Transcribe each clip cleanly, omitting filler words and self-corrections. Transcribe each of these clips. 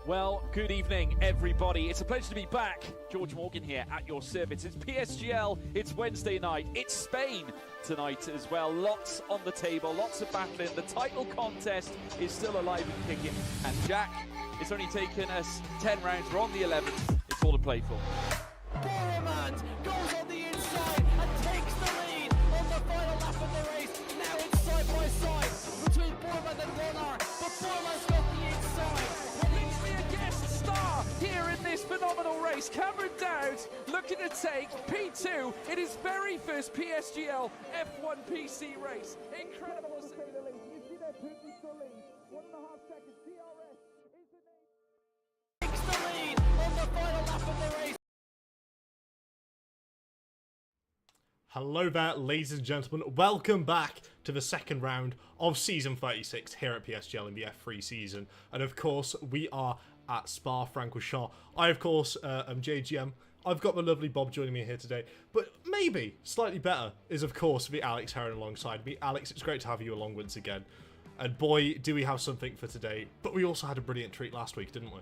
Well, good evening, everybody. It's a pleasure to be back. George Morgan here at your service. It's PSGL, it's Wednesday night, it's Spain tonight as well. Lots on the table, lots of battling. The title contest is still alive and kicking. And Jack, it's only taken us 10 rounds. We're on the 11th. It's all to play for. Boromant goes on the inside and takes the lead on the final lap of the race. Now it's side by side between Boromant and Warner, but Boromant's got the inside. A guest star here in this phenomenal race. Cameron Dowd looking to take P2 in his very first PSGL F1 PC race. Incredible to say the least. You see that Putin's the lead. 1.5 seconds. DRS is the name. Takes the lead on the final lap of the race. Hello there, ladies and gentlemen. Welcome back to the second round of Season 36 here at PSGL in the F3 season. And of course, we are at Spa-Francorchamps. I, of course, am JGM. I've got the lovely Bob joining me here today. But maybe slightly better is, of course, the Alex Heron alongside me. Alex, it's great to have you along once again. And boy, do we have something for today. But we also had a brilliant treat last week, didn't we?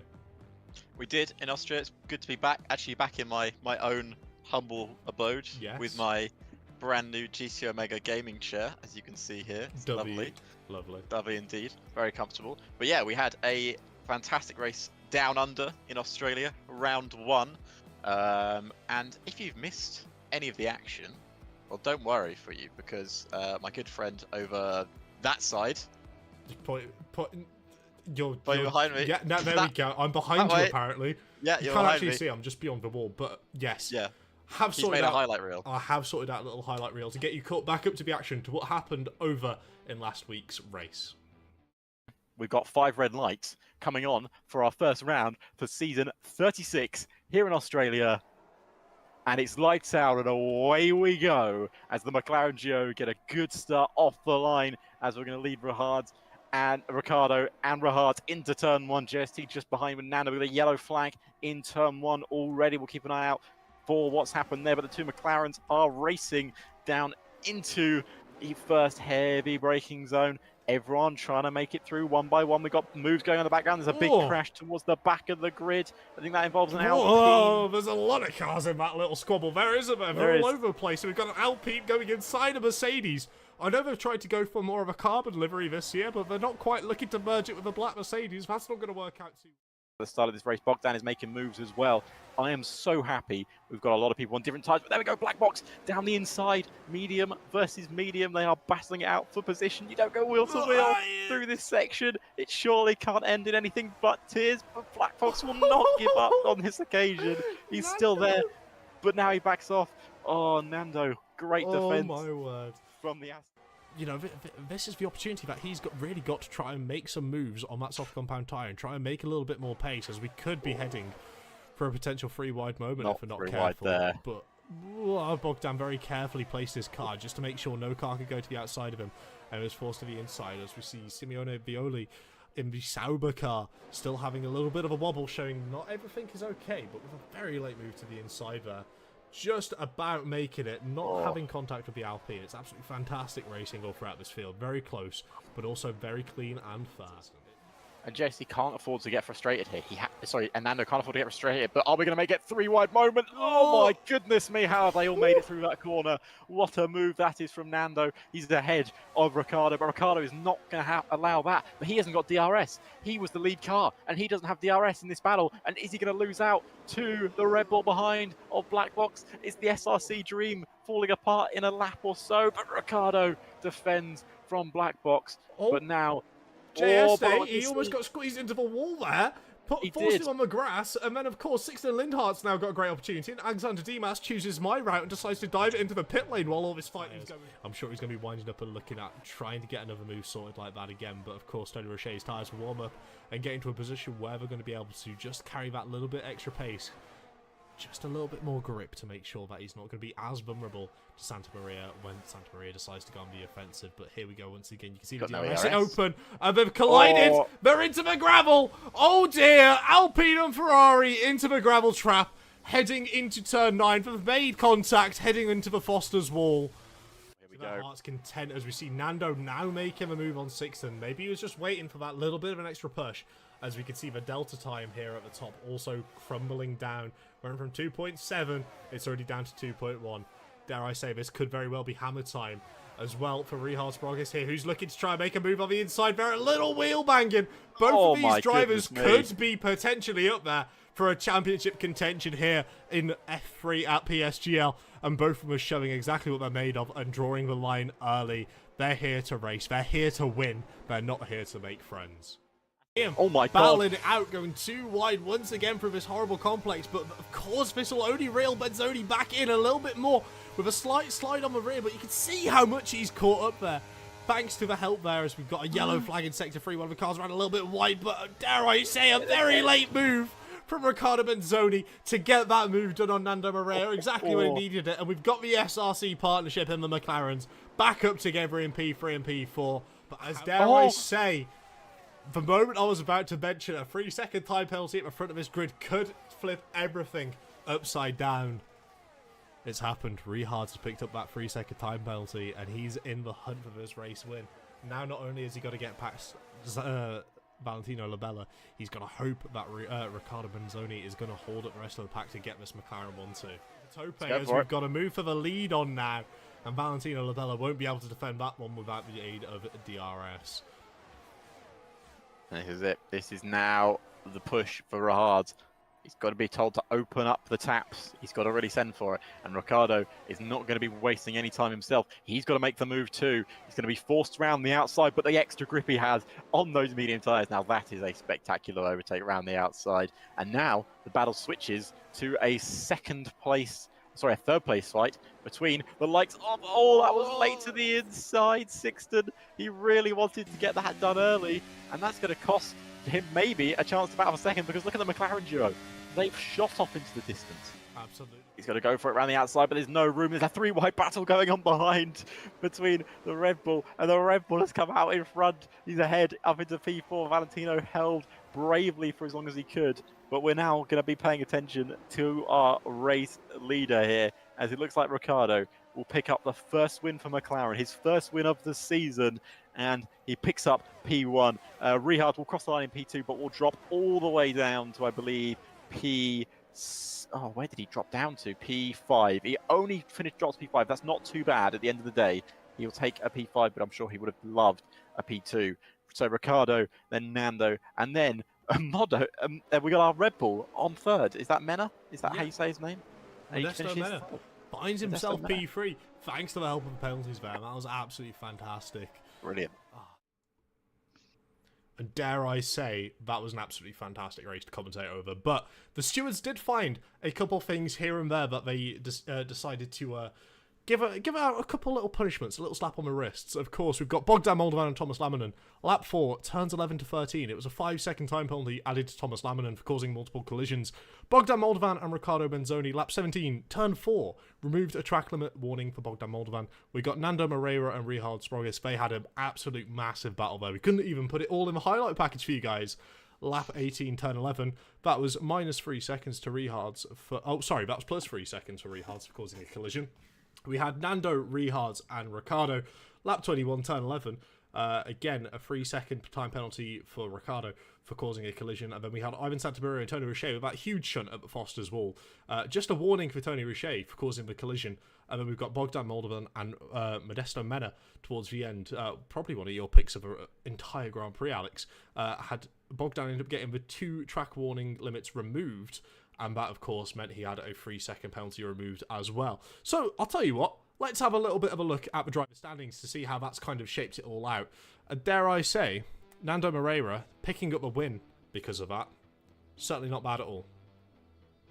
We did in Austria. It's good to be back. Actually, back in my own humble abode with my brand new GC Omega gaming chair, as you can see here. It's lovely. Lovely indeed. Very comfortable. But yeah, we had a fantastic race down under in Australia, round one. And if you've missed any of the action, well, don't worry for you, because my good friend over that side. You're behind me. Yeah, no, there we go. I'm behind you, apparently. Yeah, you you're can't behind actually me. see. I'm just beyond the wall. But yes. Yeah. He's made a highlight reel. I have sorted out a little highlight reel to get you caught back up to the action to what happened over in last week's race. We've got 5 red lights coming on for our first round for season 36 here in Australia. And it's lights out and away we go as the McLaren Geo get a good start off the line as we're going to lead Ricardo and Rahad into turn 1. JST just behind with Nando with a yellow flag in turn 1 already. We'll keep an eye out for what's happened there, but the two McLarens are racing down into the first heavy braking zone. Everyone trying to make it through one by one. We've got moves going on in the background. There's a big crash towards the back of the grid. I think that involves an Alpine. Oh, there's a lot of cars in that little squabble there, isn't there? They're all over the place. We've got an Alpine going inside a Mercedes. I know they've tried to go for more of a carbon livery this year, but they're not quite looking to merge it with a black Mercedes. That's not going to work out too well. At the start of this race, Bogdan is making moves as well. I am so happy. We've got a lot of people on different types, but there we go. Black box down the inside. Medium versus medium. They are battling it out for position. You don't go wheel to wheel through this section. It surely can't end in anything but tears, but Black Box will not give up on this occasion. He's still there, but now he backs off. Oh, Nando, great defense. Oh my word. From the Aston. You know, this is the opportunity that he's really got to try and make some moves on that soft compound tyre and try and make a little bit more pace, as we could be heading for a potential free wide moment if we're not careful. There. But Bogdan very carefully placed his car just to make sure no car could go to the outside of him, and was forced to the inside, as we see Simeone Violi in the Sauber car still having a little bit of a wobble, showing not everything is okay, but with a very late move to the inside there. Just about making it, not having contact with the Alpine. It's absolutely fantastic racing all throughout this field. Very close, but also very clean and fast. And Jesse can't afford to get frustrated here. And Nando can't afford to get frustrated. But are we going to make it 3-wide moment? Oh my goodness me, how have they all made it through that corner? What a move that is from Nando. He's ahead of Ricardo, but Ricardo is not going to allow that. But he hasn't got DRS. He was the lead car, and he doesn't have DRS in this battle. And is he going to lose out to the Red Bull behind of Black Box? Is the SRC dream falling apart in a lap or so? But Ricardo defends from Black Box. But now JST, he almost got squeezed into the wall there, forced him on the grass, and then of course Sixten Lindhardt's now got a great opportunity, and Alexander Dimas chooses my route and decides to dive into the pit lane while all this fighting is going. I'm sure he's going to be winding up and looking at trying to get another move sorted like that again, but of course Tony Roche's tyres will warm up and get into a position where they're going to be able to just carry that little bit extra pace. Just a little bit more grip to make sure that he's not going to be as vulnerable to Santa Maria when Santa Maria decides to go on the offensive. But here we go once again. You can see the DRS open, and they've collided. They're into the gravel. Oh dear! Alpine and Ferrari into the gravel trap, heading into turn 9. They've made contact, heading into the Foster's wall. Here we go. Heart's content as we see Nando now making a move on Sixten. Maybe he was just waiting for that little bit of an extra push. as we can see the delta time here at the top also crumbling down. Went from 2.7, it's already down to 2.1. Dare I say, this could very well be hammer time as well for Rihard Sprogis here, who's looking to try and make a move on the inside. Very little wheel banging. Both of these drivers could be potentially up there for a championship contention here in F3 at PSGL, and both of them are showing exactly what they're made of and drawing the line early. They're here to race. They're here to win. They're not here to make friends. Oh my God. Battling it out, going too wide once again from this horrible complex, but of course this will only reel Benzoni back in a little bit more with a slight slide on the rear, but you can see how much he's caught up there. Thanks to the help there, as we've got a yellow flag in Sector 3. One of the cars ran a little bit wide, but dare I say, a very late move from Riccardo Benzoni to get that move done on Nando Moreira, exactly when he needed it. And we've got the SRC partnership in the McLarens back up together in P3 and P4. But as dare I say, the moment I was about to mention a 3-second time penalty at the front of this grid could flip everything upside down. It's happened. Rihard's picked up that 3-second time penalty, and he's in the hunt for this race win. Now, not only has he got to get past Valentino Labella, he's got to hope that Riccardo Benzoni is going to hold up the rest of the pack to get this McLaren 1-2. Tope, as we've got to move for the lead on now, and Valentino Labella won't be able to defend that one without the aid of DRS. This is it. This is now the push for Rihard. He's got to be told to open up the taps. He's got to really send for it. And Riccardo is not going to be wasting any time himself. He's got to make the move too. He's going to be forced around the outside, but the extra grip he has on those medium tyres. Now that is a spectacular overtake around the outside. And now the battle switches to a third place fight between the likes of, that was late to the inside, Sixton. He really wanted to get that done early, and that's going to cost him maybe a chance to battle for second, because look at the McLaren duo. They've shot off into the distance. Absolutely. He's got to go for it around the outside, but there's no room. There's a three-wide battle going on behind between the Red Bull, and the Red Bull has come out in front. He's ahead up into P4. Valentino held bravely for as long as he could, but we're now going to be paying attention to our race leader here, as it looks like Riccardo will pick up the first win for McLaren, his first win of the season, and he picks up P1. Rihard will cross the line in P2, but will drop all the way down to, I believe, where did he drop down to? P5. He only drops P5. That's not too bad at the end of the day. He'll take a P5, but I'm sure he would have loved a P2. So Riccardo, then Nando, and then Modo. We got our Red Bull on third. Is that Mena? Is that how you say his name? Modesto Mena finds himself P3 thanks to the help of the penalties there. That was absolutely fantastic. Brilliant. And dare I say, that was an absolutely fantastic race to commentate over. But the stewards did find a couple things here and there that they decided to give out a couple little punishments, a little slap on the wrists. Of course, we've got Bogdan Moldovan and Thomas Laminen. Lap 4, turns 11 to 13. It was a 5-second time penalty added to Thomas Laminen for causing multiple collisions. Bogdan Moldovan and Riccardo Benzoni, lap 17, turn 4, removed a track limit warning for Bogdan Moldovan. We got Nando Moreira and Rihard Sprogis. They had an absolute massive battle there. We couldn't even put it all in the highlight package for you guys. Lap 18, turn 11, that was minus 3 seconds to Rihard's for... Oh, sorry, that was plus 3 seconds for Rihard's for causing a collision. We had Nando, Rihard, and Riccardo. Lap 21, turn 11. Again, a 3-second time penalty for Riccardo for causing a collision. And then we had Ivan Santaburi and Tony Richet with that huge shunt at the Foster's wall. Just a warning for Tony Richet for causing the collision. And then we've got Bogdan Moldovan and Modesto Mena towards the end. Probably one of your picks of the entire Grand Prix, Alex. Had Bogdan ended up getting the 2 track warning limits removed. And that, of course, meant he had a 3-second penalty removed as well. So, I'll tell you what, let's have a little bit of a look at the driver standings to see how that's kind of shaped it all out. Dare I say, Nando Moreira picking up a win because of that. Certainly not bad at all.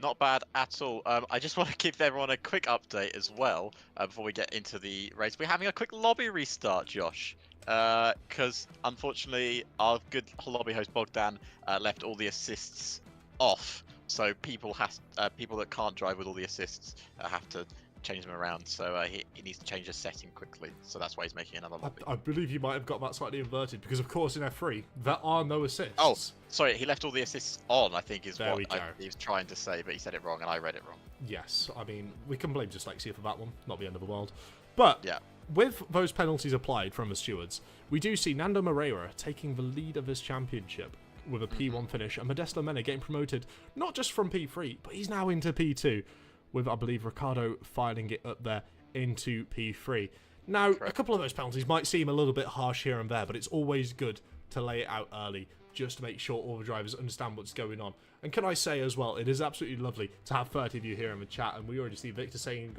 Not bad at all. I just want to give everyone a quick update as well before we get into the race. We're having a quick lobby restart, Josh. Because, unfortunately, our good lobby host Bogdan left all the assists off. So people that can't drive with all the assists have to change them around. So he needs to change a setting quickly. So that's why he's making another lobby. I believe you might have got that slightly inverted because, of course, in F3 there are no assists. Oh, sorry, he left all the assists on. I think is there what he was trying to say, but he said it wrong and I read it wrong. Yes, I mean we can blame dyslexia for that one. Not the end of the world. But yeah, with those penalties applied from the stewards, we do see Nando Moreira taking the lead of this championship. with a P1 finish, and Modesto Mena getting promoted not just from P3, but he's now into P2, with, I believe, Ricardo filing it up there into P3. Now, a couple of those penalties might seem a little bit harsh here and there, but it's always good to lay it out early, just to make sure all the drivers understand what's going on. And can I say as well, it is absolutely lovely to have 30 of you here in the chat, and we already see Victor saying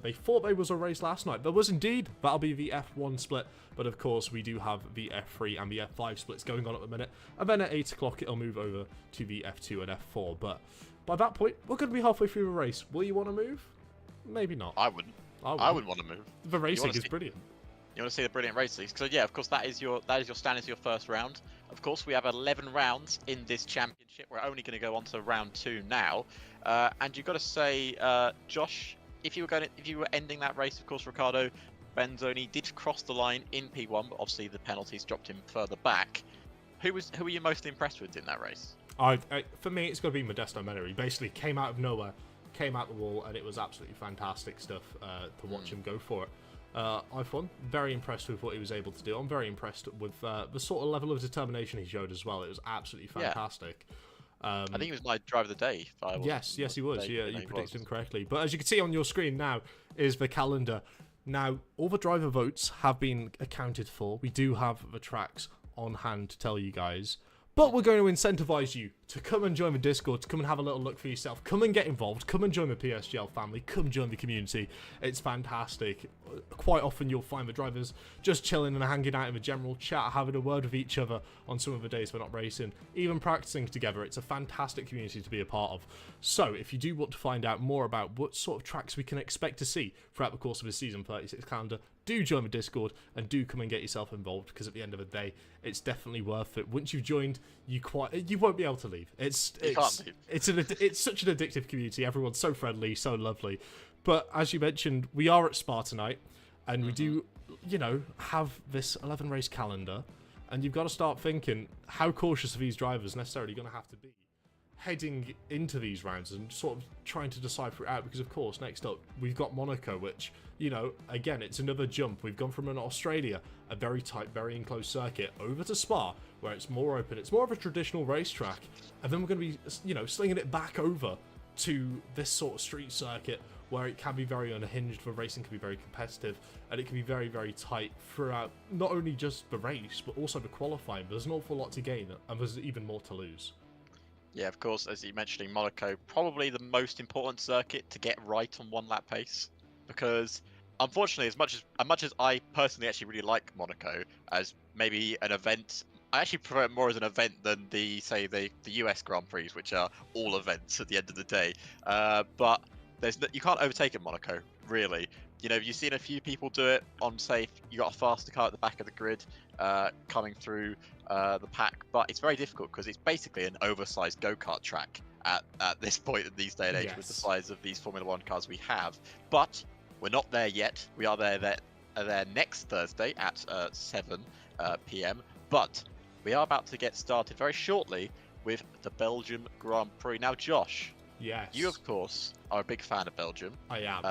they thought there was a race last night. There was indeed. That'll be the F1 split, but of course we do have the F3 and the F5 splits going on at the minute, and then at 8 o'clock it'll move over to the F2 and F4, but by that point, we're going to be halfway through the race. Will you want to move? Maybe not. I wouldn't. I would want to move. The racing is brilliant. You want to see the brilliant racing? So yeah, of course that is your standard, your first round. Of course we have 11 rounds in this championship. We're only going to go on to round 2 now, and you've got to say, Josh, if you were ending that race, of course Ricardo Benzoni did cross the line in P1, but obviously the penalties dropped him further back. Who were you most impressed with in that race? For me, it's got to be Modesto Mena. He basically came out of nowhere, came out the wall, and it was absolutely fantastic stuff to watch him go for it. Very impressed with what he was able to do. I'm very impressed with the sort of level of determination he showed as well. It was absolutely fantastic. I think he was my driver of the day. Yes, he was. Yeah, you predicted him correctly. But as you can see on your screen now is the calendar. Now, all the driver votes have been accounted for. We do have the tracks on hand to tell you guys. But we're going to incentivize you to come and join the Discord, to come and have a little look for yourself. Come and get involved. Come and join the PSGL family. Come join the community. It's fantastic. Quite often you'll find the drivers just chilling and hanging out in the general chat, having a word with each other on some of the days we're not racing, even practicing together. It's a fantastic community to be a part of. So if you do want to find out more about what sort of tracks we can expect to see throughout the course of the Season 36 calendar, do join the Discord and do come and get yourself involved, because at the end of the day, it's definitely worth it. Once you've joined, you won't be able to leave. It's such an addictive community. Everyone's so friendly, so lovely. But as you mentioned, we are at Spa tonight, and we do, have this 11 race calendar, and you've got to start thinking, how cautious are these drivers necessarily going to have to be heading into these rounds and sort of trying to decipher it out? Because of course, next up we've got Monaco, which, again, it's another jump. We've gone from an Australia, a very tight, very enclosed circuit, over to Spa, where it's more open. It's more of a traditional racetrack, and then we're going to be, slinging it back over to this sort of street circuit where it can be very unhinged. The racing can be very competitive, and it can be very, very tight throughout not only just the race, but also the qualifying. There's an awful lot to gain, and there's even more to lose. Yeah, of course, as you mentioned, Monaco, probably the most important circuit to get right on one lap pace, because unfortunately, as much as I personally actually really like Monaco as maybe an event, I actually prefer it more as an event than the US Grand Prix, which are all events at the end of the day. But you can't overtake at Monaco, really. You've seen a few people do it on, say, you got a faster car at the back of the grid coming through the pack, but it's very difficult because it's basically an oversized go-kart track at this point in these day and age, with the size of these Formula 1 cars we have. But we're not there yet. We are there next Thursday at 7 p.m. But we are about to get started very shortly with the Belgium Grand Prix. Now, Josh, yes, you of course are a big fan of Belgium. I am.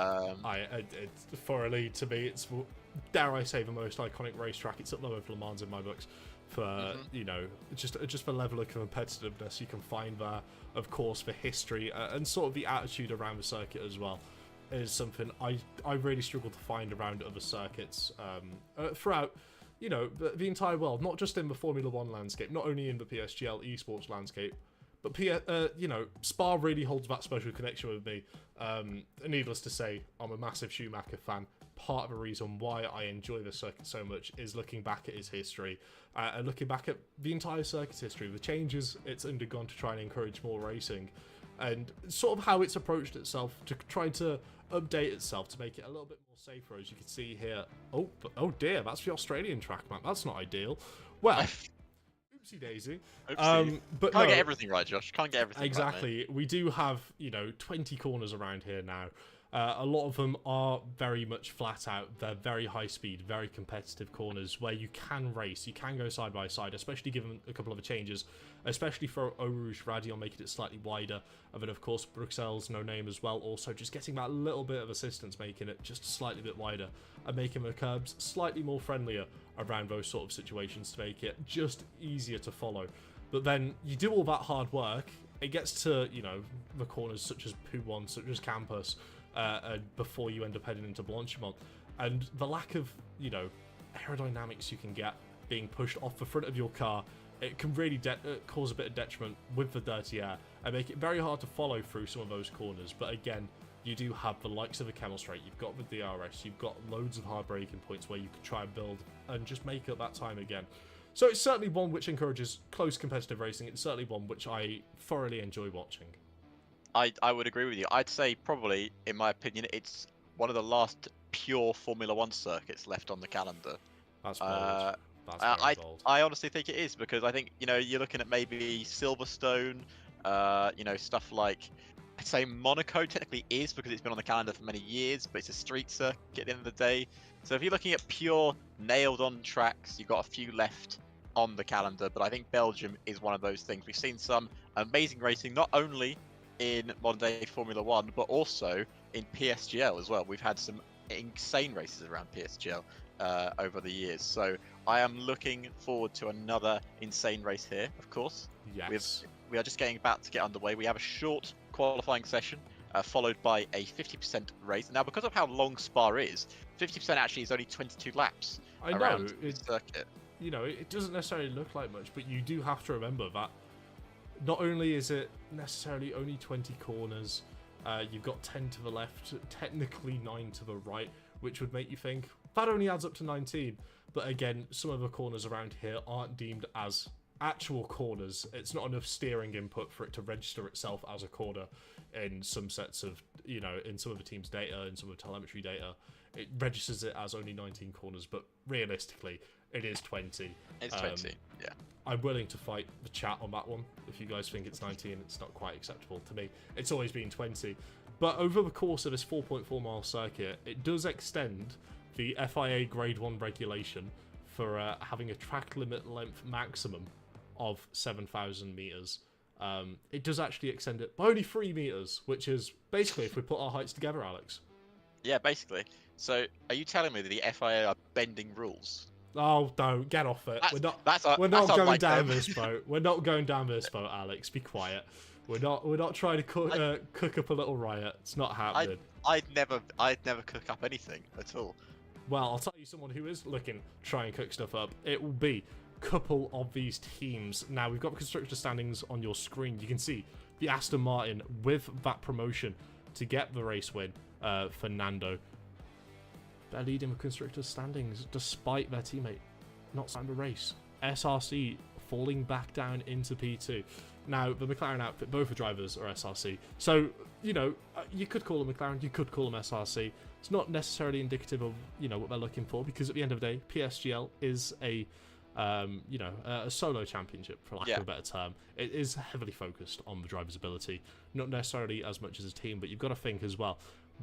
It's thoroughly, to me, it's, dare I say, the most iconic racetrack. It's up there with Le Mans in my books for just the level of competitiveness you can find there. Of course, the history and sort of the attitude around the circuit as well is something I really struggle to find around other circuits throughout the entire world, not just in the Formula 1 landscape, not only in the PSGL esports landscape, but Spa really holds that special connection with me. Needless to say, I'm a massive Schumacher fan. Part of the reason why I enjoy the circuit so much is looking back at his history and looking back at the entire circuit's history, the changes it's undergone to try and encourage more racing, and sort of how it's approached itself to try to update itself to make it a little bit more safer. As you can see here, oh dear, that's the Australian track map. That's not ideal. Well, oopsie daisy. Oopsie. But can't get everything right, Josh. Can't get everything exactly. Right, we do have 20 corners around here now. A lot of them are very much flat out. They're very high speed, very competitive corners where you can race, you can go side by side, especially given a couple of the changes, especially for Eau Rouge Radion, making it slightly wider. And then of course Bruxelles No Name as well, also just getting that little bit of assistance, making it just slightly bit wider and making the curbs slightly more friendlier around those sort of situations to make it just easier to follow. But then you do all that hard work, it gets to, you know, the corners such as P1, such as Campus, before you end up heading into Blanchimont. And the lack of, you know, aerodynamics you can get being pushed off the front of your car, it can really cause a bit of detriment with the dirty air and make it very hard to follow through some of those corners. But again, you do have the likes of a Camel Straight, you've got the DRS, you've got loads of hard braking points where you can try and build and just make up that time again. So it's certainly one which encourages close competitive racing. It's certainly one which I thoroughly enjoy watching. I would agree with you. I'd say probably, in my opinion, it's one of the last pure Formula 1 circuits left on the calendar. That's bold. That's very bold. I honestly think it is, because I think, you know, you're looking at maybe Silverstone, you know, stuff like, I'd say Monaco technically is, because it's been on the calendar for many years, but it's a street circuit at the end of the day. So if you're looking at pure nailed-on tracks, you've got a few left on the calendar, but I think Belgium is one of those things. We've seen some amazing racing, not only in modern-day Formula 1, but also in PSGL as well. We've had some insane races around PSGL over the years. So I am looking forward to another insane race here, of course. Yes. We are just getting about to get underway. We have a short qualifying session, followed by a 50% race. Now, because of how long Spa is, 50% actually is only 22 laps around the circuit. You know, it doesn't necessarily look like much, but you do have to remember that not only is it necessarily only 20 corners, you've got 10 to the left, technically 9 to the right, which would make you think that only adds up to 19. But again, some of the corners around here aren't deemed as actual corners. It's not enough steering input for it to register itself as a corner in some sets of, you know, in some of the team's data, in some of the telemetry data. It registers it as only 19 corners, but realistically, it is 20. It's 20, yeah. I'm willing to fight the chat on that one. If you guys think it's 19, it's not quite acceptable to me. It's always been 20. But over the course of this 4.4 mile circuit, it does extend the FIA Grade 1 regulation for having a track limit length maximum of 7,000 meters. It does actually extend it by only 3 meters, which is basically if we put our heights together, Alex. Yeah, basically. So, are you telling me that the FIA are bending rules? Oh, don't get off it. We're not going down this boat. We're not going down this boat, Alex. Be quiet. We're not trying to cook up a little riot. It's not happening. I'd never cook up anything at all. Well, I'll tell you someone who is looking to try and cook stuff up. It will be a couple of these teams. Now, we've got the constructor standings on your screen. You can see the Aston Martin with that promotion to get the race win, Fernando. They're leading the constructor standings despite their teammate not starting the race. SRC falling back down into P2. Now, the McLaren outfit, both the drivers are SRC. So, you know, you could call them McLaren, you could call them SRC. It's not necessarily indicative of, you know, what they're looking for, because at the end of the day, PSGL is a solo championship, for lack of a better term. It is heavily focused on the driver's ability, not necessarily as much as a team, but you've got to think as well.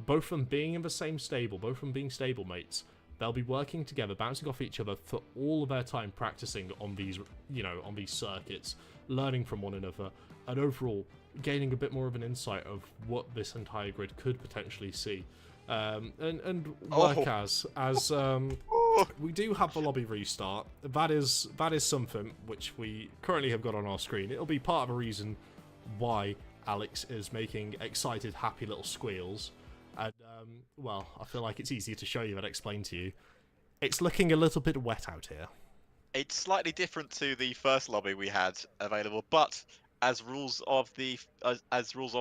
Both from being in the same stable, both from being stablemates, they'll be working together, bouncing off each other for all of their time practicing on these, you know, on these circuits, learning from one another, and overall gaining a bit more of an insight of what this entire grid could potentially see. And work as we do have the lobby restart. That is something which we currently have got on our screen. It'll be part of a reason why Alex is making excited, happy little squeals. And, well, I feel like it's easier to show you than explain to you. It's looking a little bit wet out here. It's slightly different to the first lobby we had available, but as rules of the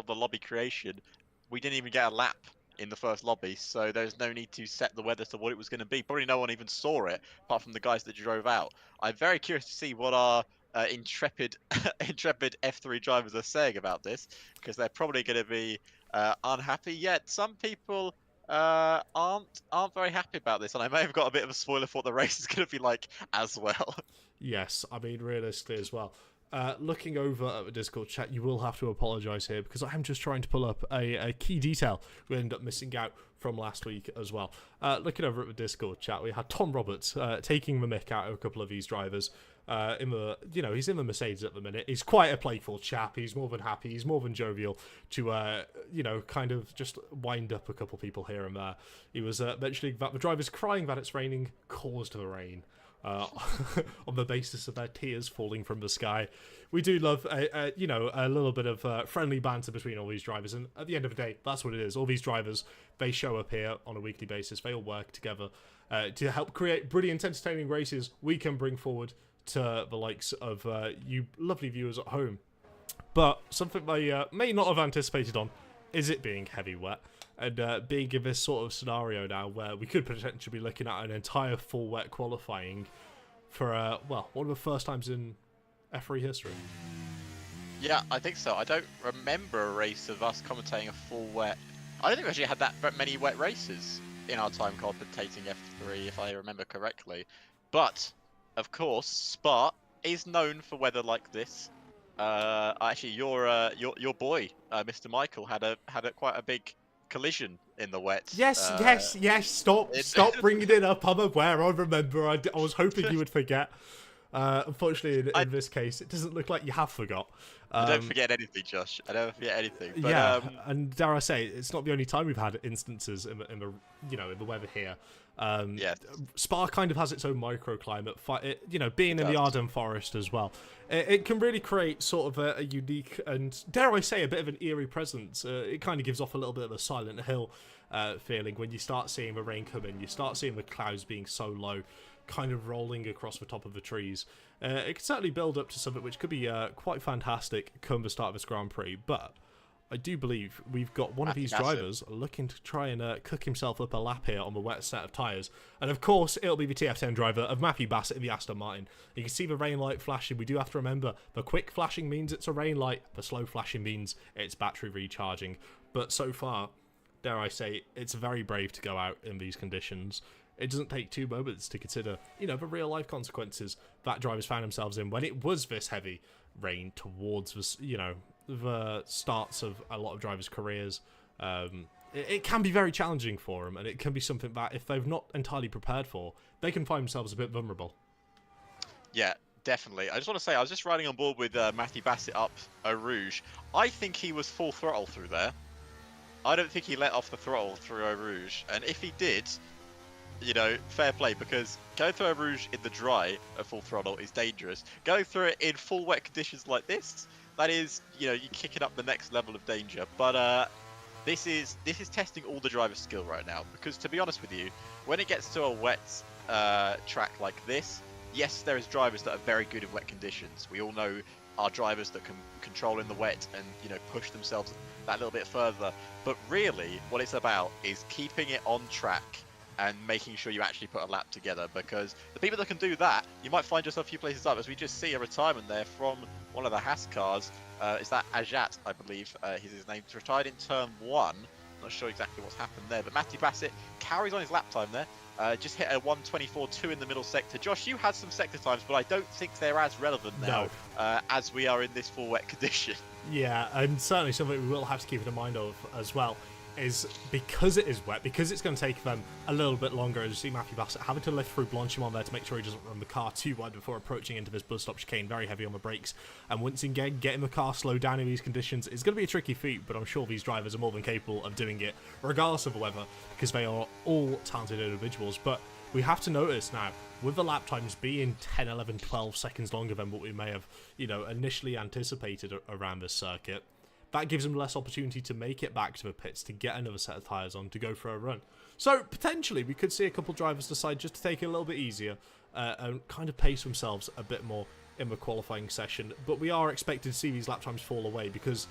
lobby creation, we didn't even get a lap in the first lobby, so there's no need to set the weather to what it was going to be. Probably no one even saw it, apart from the guys that drove out. I'm very curious to see what our intrepid F3 drivers are saying about this, because they're probably going to be unhappy. Yet some people aren't very happy about this, and I may have got a bit of a spoiler for what the race is going to be like as well. Yes, I mean realistically as well. Looking over at the Discord chat, you will have to apologise here, because I'm just trying to pull up a key detail we ended up missing out from last week as well. Looking over at the Discord chat, we had Tom Roberts taking the mick out of a couple of these drivers. He's in the Mercedes at the minute. He's quite a playful chap. He's more than happy. He's more than jovial to, kind of just wind up a couple people here and there. He was mentioning that the drivers crying that it's raining caused the rain. on the basis of their tears falling from the sky. We do love, a little bit of friendly banter between all these drivers, and at the end of the day, that's what it is. All these drivers, they show up here on a weekly basis. They all work together to help create brilliant, entertaining races we can bring forward to the likes of you lovely viewers at home. But something they may not have anticipated on is it being heavy wet, and being in this sort of scenario now where we could potentially be looking at an entire full wet qualifying for, one of the first times in F3 history. Yeah, I think so. I don't remember a race of us commentating a full wet. I don't think we actually had that many wet races in our time commentating F3, if I remember correctly. But, of course, Spa is known for weather like this. Actually, your boy, Mr. Michael, had quite a big collision in the wet. Yes. Stop bringing it up. I'm aware. I remember. I was hoping you would forget. Unfortunately, in this case, it doesn't look like you have forgot. I don't forget anything, Josh. I never forget anything. But, yeah, and dare I say, it's not the only time we've had instances in the weather here. Yeah. Spa kind of has its own microclimate. Being in the Ardennes forest as well, it can really create sort of a unique and, dare I say, a bit of an eerie presence. It kind of gives off a little bit of a Silent Hill feeling when you start seeing the rain come in. You start seeing the clouds being so low, kind of rolling across the top of the trees. It can certainly build up to something which could be quite fantastic come the start of this Grand Prix, but I do believe we've got one of these drivers looking to try and cook himself up a lap here on the wet set of tyres. And of course, it'll be the TF10 driver of Matthew Bassett in the Aston Martin. You can see the rain light flashing. We do have to remember, the quick flashing means it's a rain light. The slow flashing means it's battery recharging. But so far, dare I say, it's very brave to go out in these conditions. It doesn't take 2 moments to consider, the real life consequences that drivers found themselves in when it was this heavy rain towards the starts of a lot of drivers' careers. It can be very challenging for them, and it can be something that if they've not entirely prepared for, they can find themselves a bit vulnerable. Yeah, definitely. I just want to say, I was just riding on board with Matthew Bassett up Eau Rouge. I think he was full throttle through there. I don't think he let off the throttle through Eau Rouge, and if he did, fair play, because going through Eau Rouge in the dry at full throttle is dangerous. Going through it in full wet conditions like this, that is, you're kicking up the next level of danger. But this is testing all the driver's skill right now, because to be honest with you, when it gets to a wet track like this, yes, there is drivers that are very good in wet conditions. We all know our drivers that can control in the wet and push themselves that little bit further. But really, what it's about is keeping it on track and making sure you actually put a lap together, because the people that can do that, you might find yourself a few places up, as we just see a retirement there from one of the Haas cars. Is that Ajat, I believe, is his name. He's retired in turn 1. Not sure exactly what's happened there, but Matthew Bassett carries on his lap time there. Just hit a 1:24.2 in the middle sector. Josh, you had some sector times, but I don't think they're as relevant now as we are in this full wet condition. Yeah, and certainly something we will have to keep in mind of as well is, because it is wet, because it's going to take them a little bit longer, as you see Matthew Bassett having to lift through Blanchimont there to make sure he doesn't run the car too wide before approaching into this bus stop chicane, very heavy on the brakes, and once again getting the car slowed down in these conditions is going to be a tricky feat, but I'm sure these drivers are more than capable of doing it regardless of the weather, because they are all talented individuals. But we have to notice now, with the lap times being 10, 11, 12 seconds longer than what we may have initially anticipated around this circuit, that gives them less opportunity to make it back to the pits, to get another set of tyres on, to go for a run. So, potentially, we could see a couple drivers decide just to take it a little bit easier and kind of pace themselves a bit more in the qualifying session. But we are expected to see these lap times fall away because,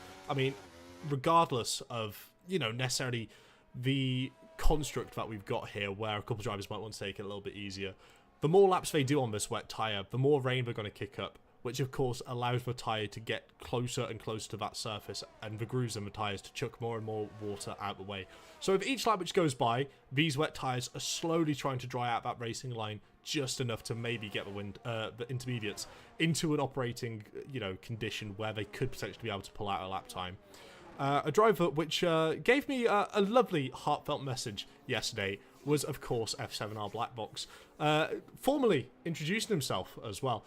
regardless of, necessarily the construct that we've got here, where a couple drivers might want to take it a little bit easier, the more laps they do on this wet tyre, the more rain they're going to kick up, which of course allows the tyre to get closer and closer to that surface, and the grooves in the tyres to chuck more and more water out the way. So with each lap which goes by, these wet tyres are slowly trying to dry out that racing line just enough to maybe get the intermediates into an operating condition where they could potentially be able to pull out a lap time. A driver which gave me a lovely heartfelt message yesterday was, of course, F7R Blackbox, formally introducing himself as well.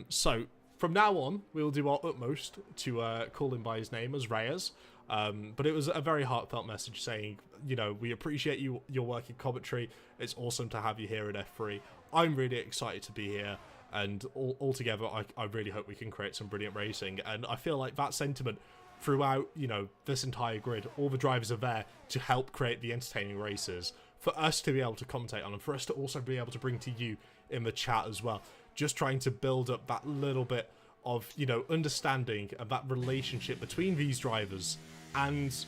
So from now on, we'll do our utmost to call him by his name as Reyes. But it was a very heartfelt message saying, you know, we appreciate your work in commentary. It's awesome to have you here at F3. I'm really excited to be here. And altogether, I really hope we can create some brilliant racing. And I feel like that sentiment throughout, you know, this entire grid, all the drivers are there to help create the entertaining races, for us to be able to commentate on, and for us to also be able to bring to you in the chat as well. Just trying to build up that little bit of, you know, understanding and that relationship between these drivers and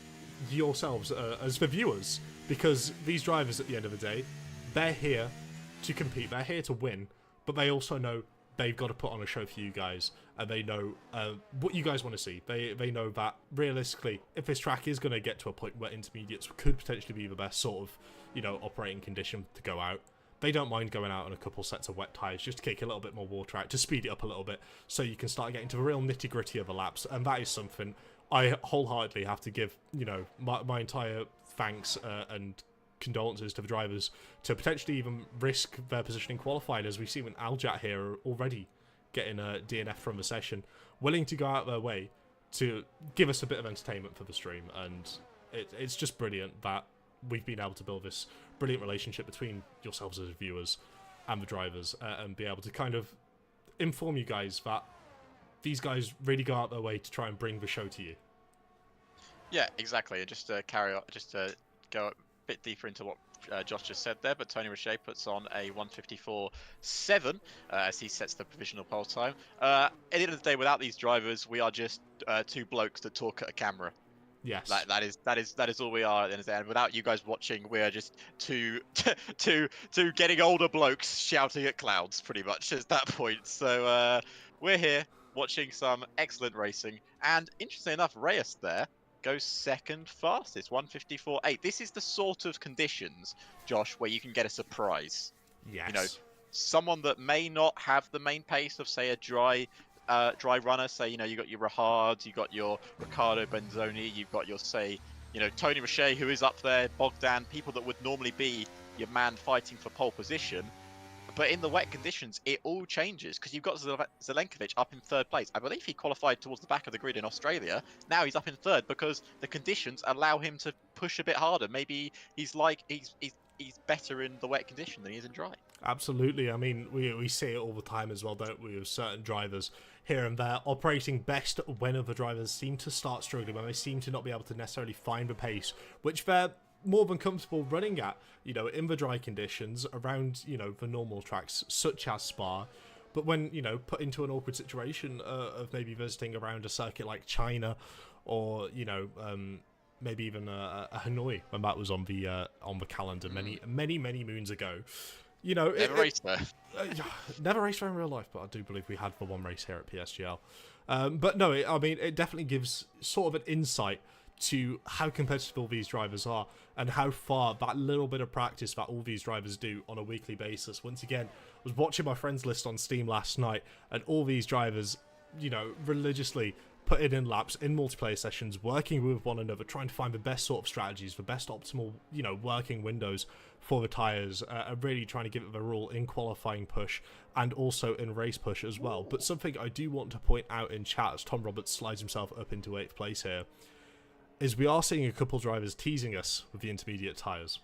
yourselves as the viewers. Because these drivers, at the end of the day, they're here to compete, they're here to win, but they also know they've got to put on a show for you guys, and they know what you guys want to see. They know that realistically, if this track is going to get to a point where intermediates could potentially be the best sort of, you know, operating condition to go out, they don't mind going out on a couple sets of wet tyres just to kick a little bit more water out, to speed it up a little bit, so you can start getting to the real nitty-gritty of the laps. And that is something I wholeheartedly have to give, you know, my entire thanks and condolences to the drivers to potentially even risk their position in qualifying, as we've seen with Aljat here already getting a DNF from the session, willing to go out their way to give us a bit of entertainment for the stream. And it's just brilliant that we've been able to build this brilliant relationship between yourselves as viewers and the drivers, and be able to kind of inform you guys that these guys really go out their way to try and bring the show to you. Yeah, exactly. And just to carry on, just to go a bit deeper into what Josh just said there, but Tony Richet puts on a 154.7 as he sets the provisional pole time. At the end of the day, without these drivers, we are just two blokes that talk at a camera. Yes, that is all we are at the end of the day. And without you guys watching, we are just two getting older blokes shouting at clouds, pretty much at that point. So we're here watching some excellent racing, and interestingly enough, Reyes there goes second fastest, 154.8. This is the sort of conditions, Josh, where you can get a surprise. Yes. You know, someone that may not have the main pace of, say, a dry runner. Say, you know, you got your Rahard, you got your Riccardo Benzoni, you've got your, say, you know, Tony Richet, who is up there, Bogdan, people that would normally be your man fighting for pole position. But in the wet conditions, it all changes, because you've got Zelenkovic up in third place. I believe he qualified towards the back of the grid in Australia. Now he's up in third because the conditions allow him to push a bit harder. Maybe he's better in the wet condition than he is in dry. Absolutely. I mean, we see it all the time as well, don't we, with certain drivers here and there operating best when other drivers seem to start struggling, when they seem to not be able to necessarily find the pace, which they're more than comfortable running at, you know, in the dry conditions around, you know, the normal tracks such as Spa. But when, you know, put into an awkward situation of maybe visiting around a circuit like China, or, you know, maybe even a Hanoi, when that was on the calendar many moons ago. You know, never raced there. Never raced there in real life, but I do believe we had the one race here at PSGL. But no, I mean, it definitely gives sort of an insight to how competitive all these drivers are, and how far that little bit of practice that all these drivers do on a weekly basis. Once again, I was watching my friends list on Steam last night, and all these drivers, you know, religiously putting in laps in multiplayer sessions, working with one another, trying to find the best sort of strategies, the best optimal, you know, working windows for the tyres, really trying to give it the rule in qualifying push and also in race push as well. But something I do want to point out in chat, as Tom Roberts slides himself up into 8th place here, is we are seeing a couple drivers teasing us with the intermediate tyres.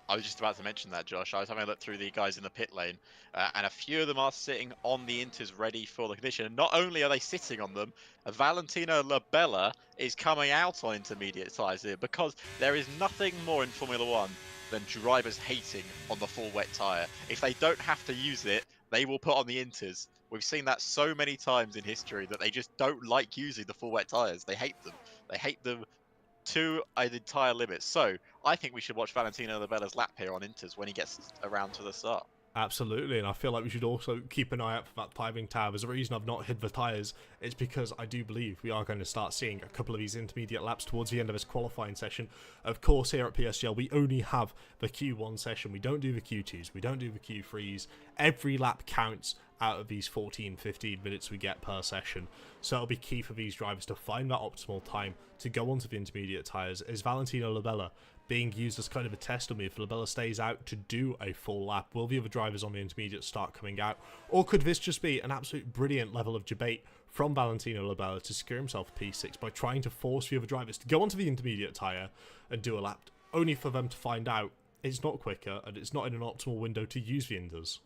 I was just about to mention that, Josh. I was having a look through the guys in the pit lane, and a few of them are sitting on the inters ready for the condition. And not only are they sitting on them, Valentino Labella is coming out on intermediate tyres here, because there is nothing more in Formula One than drivers hating on the full wet tyre. If they don't have to use it, they will put on the inters. We've seen that so many times in history, that they just don't like using the full wet tyres. They hate them. They hate them to an entire limit. So I think we should watch Valentino Labella's lap here on inters when he gets around to the start. Absolutely, and I feel like we should also keep an eye out for that timing tab. As a reason I've not hid the tyres, it's because I do believe we are going to start seeing a couple of these intermediate laps towards the end of this qualifying session. Of course, here at PSGL, we only have the Q1 session. We don't do the Q2s, we don't do the Q3s. Every lap counts out of these 14-15 minutes we get per session. So it'll be key for these drivers to find that optimal time to go onto the intermediate tyres. Is Valentino Labella being used as kind of a test on me? If Labella stays out to do a full lap, will the other drivers on the intermediate start coming out? Or could this just be an absolute brilliant level of debate from Valentino Labella to secure himself a P6 by trying to force the other drivers to go onto the intermediate tyre and do a lap, only for them to find out it's not quicker and it's not in an optimal window to use the Inders.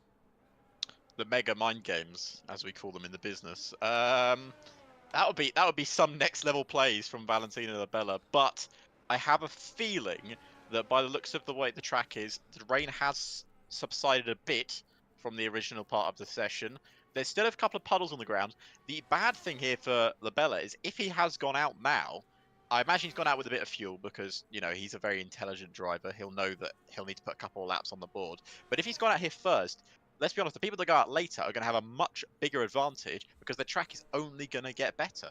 The mega mind games, as we call them in the business. That would be some next level plays from Valentino Labella, but I have a feeling that by the looks of the way the track is, the rain has subsided a bit from the original part of the session. There's still a couple of puddles on the ground. The bad thing here for Labella is if he has gone out now, I imagine he's gone out with a bit of fuel because, you know, he's a very intelligent driver. He'll know that he'll need to put a couple of laps on the board. But if he's gone out here first, let's be honest, the people that go out later are going to have a much bigger advantage because the track is only going to get better.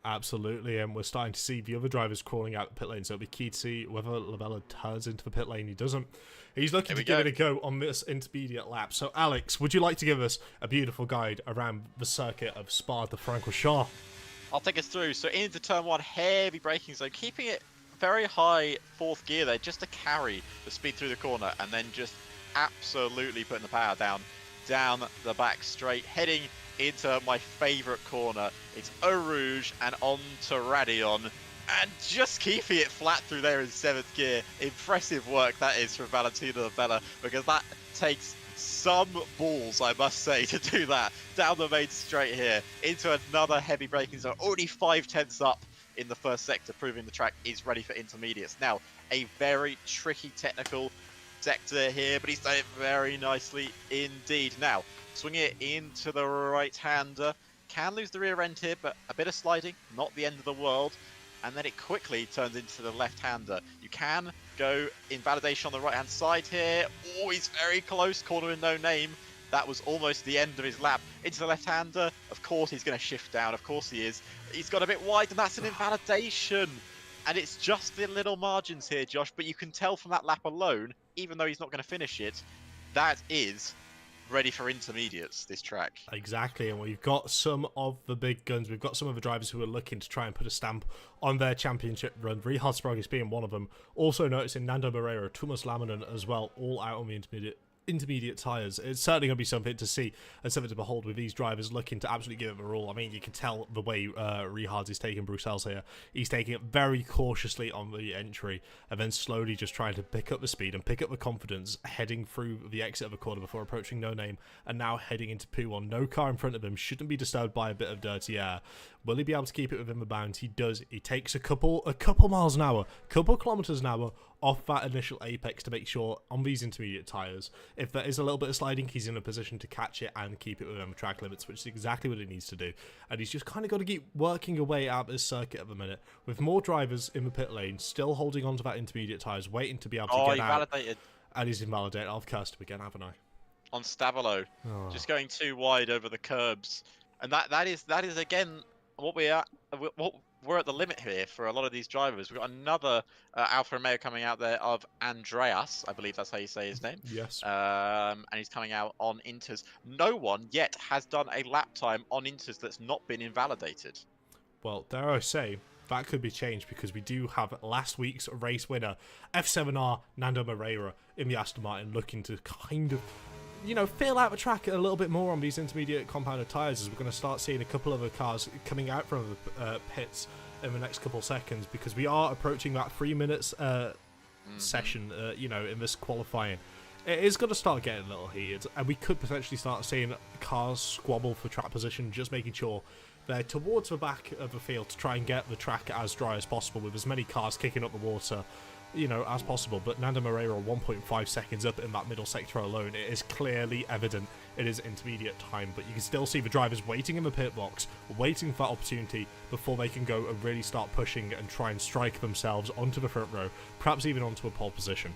Absolutely, and we're starting to see the other drivers crawling out the pit lane, so it'll be key to see whether Labella turns into the pit lane. He doesn't. He's looking to give it a go on this intermediate lap. So, Alex, would you like to give us a beautiful guide around the circuit of Spa-de-Francorchamps? I'll take us through. So, into turn one, heavy braking zone, keeping it very high fourth gear there just to carry the speed through the corner, and then just absolutely putting the power down the back straight, heading into my favourite corner. It's Eau Rouge and on to Radion, and just keeping it flat through there in 7th gear. Impressive work that is from Valentino Labella, because that takes some balls, I must say, to do that down the main straight here into another heavy braking zone. Already 5/10 up in the first sector, proving the track is ready for intermediates. Now, a very tricky technical sector here, but he's done it very nicely indeed. Now, swing it into the right-hander. Can lose the rear end here, but a bit of sliding, not the end of the world. And then it quickly turns into the left-hander. You can go in validation on the right-hand side here. Oh, he's very close, corner in no name. That was almost the end of his lap. Into the left-hander. Of course he's going to shift down. Of course he is. He's got a bit wide, and that's an invalidation. And it's just the little margins here, Josh, but you can tell from that lap alone, even though he's not going to finish it, that is ready for intermediates, this track. Exactly, and we've got some of the big guns. We've got some of the drivers who are looking to try and put a stamp on their championship run. Richard Sprague being one of them. Also noticing Nando Moreira, Thomas Laminen as well, all out on the intermediate tyres. It's certainly going to be something to see and something to behold with these drivers looking to absolutely give it a all. I mean, you can tell the way Richard is taking Bruxelles here. He's taking it very cautiously on the entry and then slowly just trying to pick up the speed and pick up the confidence, heading through the exit of a corner before approaching No Name and now heading into P1. No car in front of him, shouldn't be disturbed by a bit of dirty air. Will he be able to keep it within the bounds? He does. He takes a couple miles an hour, couple kilometers an hour off that initial apex to make sure on these intermediate tyres, if there is a little bit of sliding, he's in a position to catch it and keep it within the track limits, which is exactly what he needs to do. And he's just kind of got to keep working away out this circuit at the minute, with more drivers in the pit lane, still holding on to that intermediate tyres, waiting to be able to get out. Validated. And he's invalidated. I've cursed him again, haven't I? On Stavolo, just going too wide over the curbs. And that is again what we're at the limit here for a lot of these drivers. We've got another Alfa Romeo coming out there of Andreas, I believe that's how you say his name. Yes. And he's coming out on Inters. No one yet has done a lap time on Inters that's not been invalidated. Well, dare I say, that could be changed because we do have last week's race winner, F7R Nando Moreira, in the Aston Martin, looking to kind of, you know, fill out the track a little bit more on these intermediate compounded tyres, as we're going to start seeing a couple of the cars coming out from the pits in the next couple of seconds, because we are approaching that 3 minutes session, you know, in this qualifying. It is going to start getting a little heated, and we could potentially start seeing cars squabble for track position, just making sure they're towards the back of the field to try and get the track as dry as possible, with as many cars kicking up the water, you know, as possible. But Nando Moreira 1.5 seconds up in that middle sector alone. It is clearly evident it is intermediate time, but you can still see the drivers waiting in the pit box, waiting for that opportunity before they can go and really start pushing and try and strike themselves onto the front row, perhaps even onto a pole position.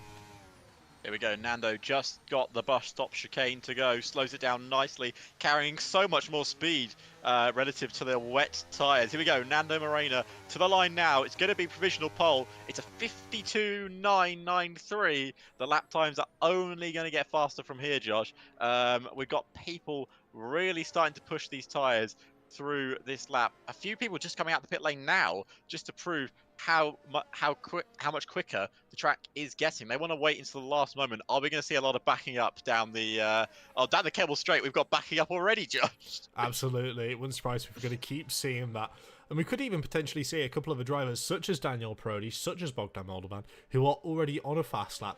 Here we go, Nando just got the bus stop chicane to go, slows it down nicely, carrying so much more speed relative to the wet tyres. Here we go, Nando Moreira to the line now. It's going to be provisional pole. It's a 52.993. The lap times are only going to get faster from here, Josh. We've got people really starting to push these tyres through this lap. A few people just coming out the pit lane now just to prove how much quicker the track is getting. They want to wait until the last moment. Are we going to see a lot of backing up down the down the Kemmel Straight? We've got backing up already, Josh. Absolutely, it wouldn't surprise me if we're going to keep seeing that. And we could even potentially see a couple of the drivers, such as Daniel Parodi, such as Bogdan Moldovan, who are already on a fast lap,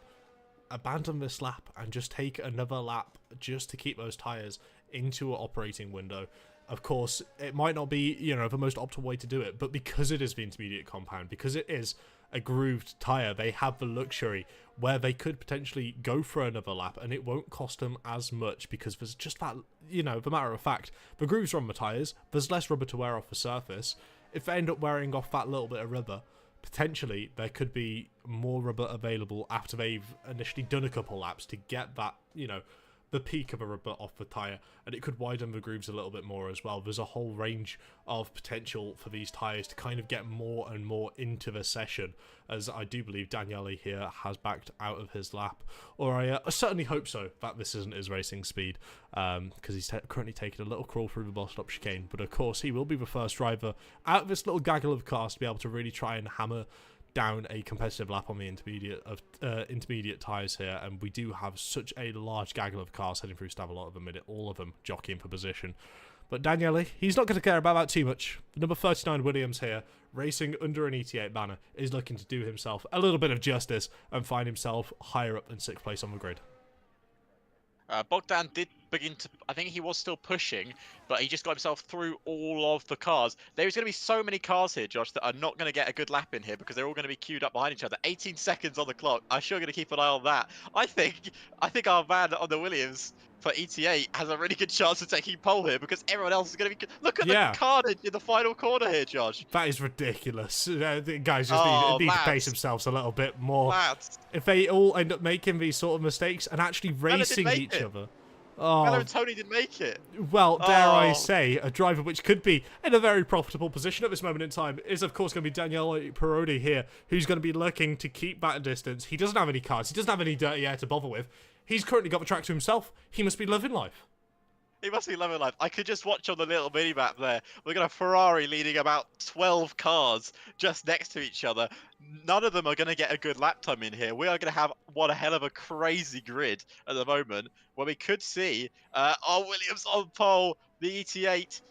abandon this lap and just take another lap just to keep those tyres into an operating window. Of course, it might not be, the most optimal way to do it, but because it is the intermediate compound, because it is a grooved tyre, they have the luxury where they could potentially go for another lap and it won't cost them as much because there's just that, the matter of fact, the grooves are on the tyres, there's less rubber to wear off the surface. If they end up wearing off that little bit of rubber, potentially there could be more rubber available after they've initially done a couple laps to get that, the peak of a rubber off the tyre, and it could widen the grooves a little bit more as well. There's a whole range of potential for these tyres to kind of get more and more into the session, as I do believe Daniele here has backed out of his lap, or I certainly hope so, that this isn't his racing speed, because he's currently taking a little crawl through the bus stop chicane, but of course he will be the first driver out of this little gaggle of cars to be able to really try and hammer down a competitive lap on the intermediate tyres here, and we do have such a large gaggle of cars heading through Stavelot at the minute, all of them jockeying for position. But Daniele, he's not going to care about that too much. The number 39 Williams here, racing under an ET8 banner, is looking to do himself a little bit of justice and find himself higher up in 6th place on the grid. Bogdan did begin to, I think he was still pushing, but he just got himself through all of the cars. There's going to be so many cars here, Josh, that are not going to get a good lap in here because they're all going to be queued up behind each other. 18 seconds on the clock. I'm sure going to keep an eye on that. I think our man on the Williams for ET8 has a really good chance of taking pole here because everyone else is going to be... Look at the carnage in the final corner here, Josh. That is ridiculous. The guys just need to pace themselves a little bit more. Lads. If they all end up making these sort of mistakes and actually racing each other... Mello and Tony didn't make it. Well, dare I say, a driver which could be in a very profitable position at this moment in time is, of course, going to be Daniele Parodi here, who's going to be looking to keep that a distance. He doesn't have any cars. He doesn't have any dirty air to bother with. He's currently got the track to himself. He must be loving life. He must be loving life. I could just watch on the little mini-map there. We've got a Ferrari leading about 12 cars just next to each other. None of them are going to get a good lap time in here. We are going to have one hell of a crazy grid at the moment where we could see our Williams on pole. The ET8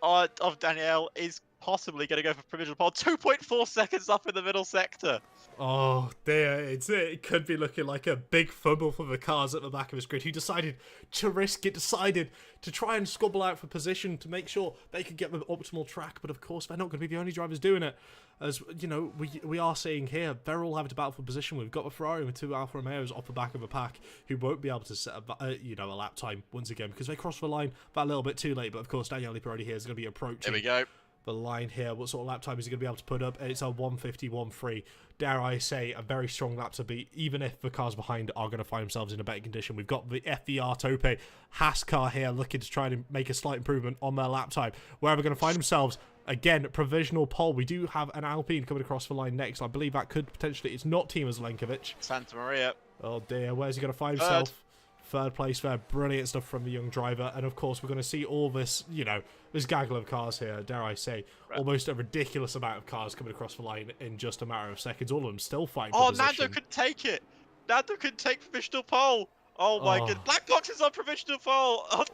of Danielle is possibly going to go for provisional pole. 2.4 seconds up in the middle sector. Oh dear, it could be looking like a big fumble for the cars at the back of his grid, who decided to risk it, decided to try and squabble out for position to make sure they could get the optimal track, but of course they're not going to be the only drivers doing it. As we are seeing here, they're all having to battle for position. We've got the Ferrari with 2 Alfa Romeos off the back of a pack who won't be able to set a lap time once again because they crossed the line that little bit too late, but of course Daniele Parodi here is going to be approaching. There we go. The line here, what sort of lap time is he going to be able to put up? It's a 1:51.3. Dare I say, a very strong lap to beat, even if the cars behind are going to find themselves in a better condition. We've got the FVR Tope Haas car here looking to try and make a slight improvement on their lap time. Where are they going to find themselves? Again, provisional pole. We do have an Alpine coming across the line next. I believe that could potentially... It's not Timo Zelenkovic. Santa Maria. Oh dear, where's he going to find himself? Third place there. Brilliant stuff from the young driver. And of course, we're going to see all this, this gaggle of cars here, dare I say. Right. Almost a ridiculous amount of cars coming across the line in just a matter of seconds. All of them still fighting for position. Nando could take it. Nando could take provisional pole. Oh my god. Black Box is on provisional pole. Oh,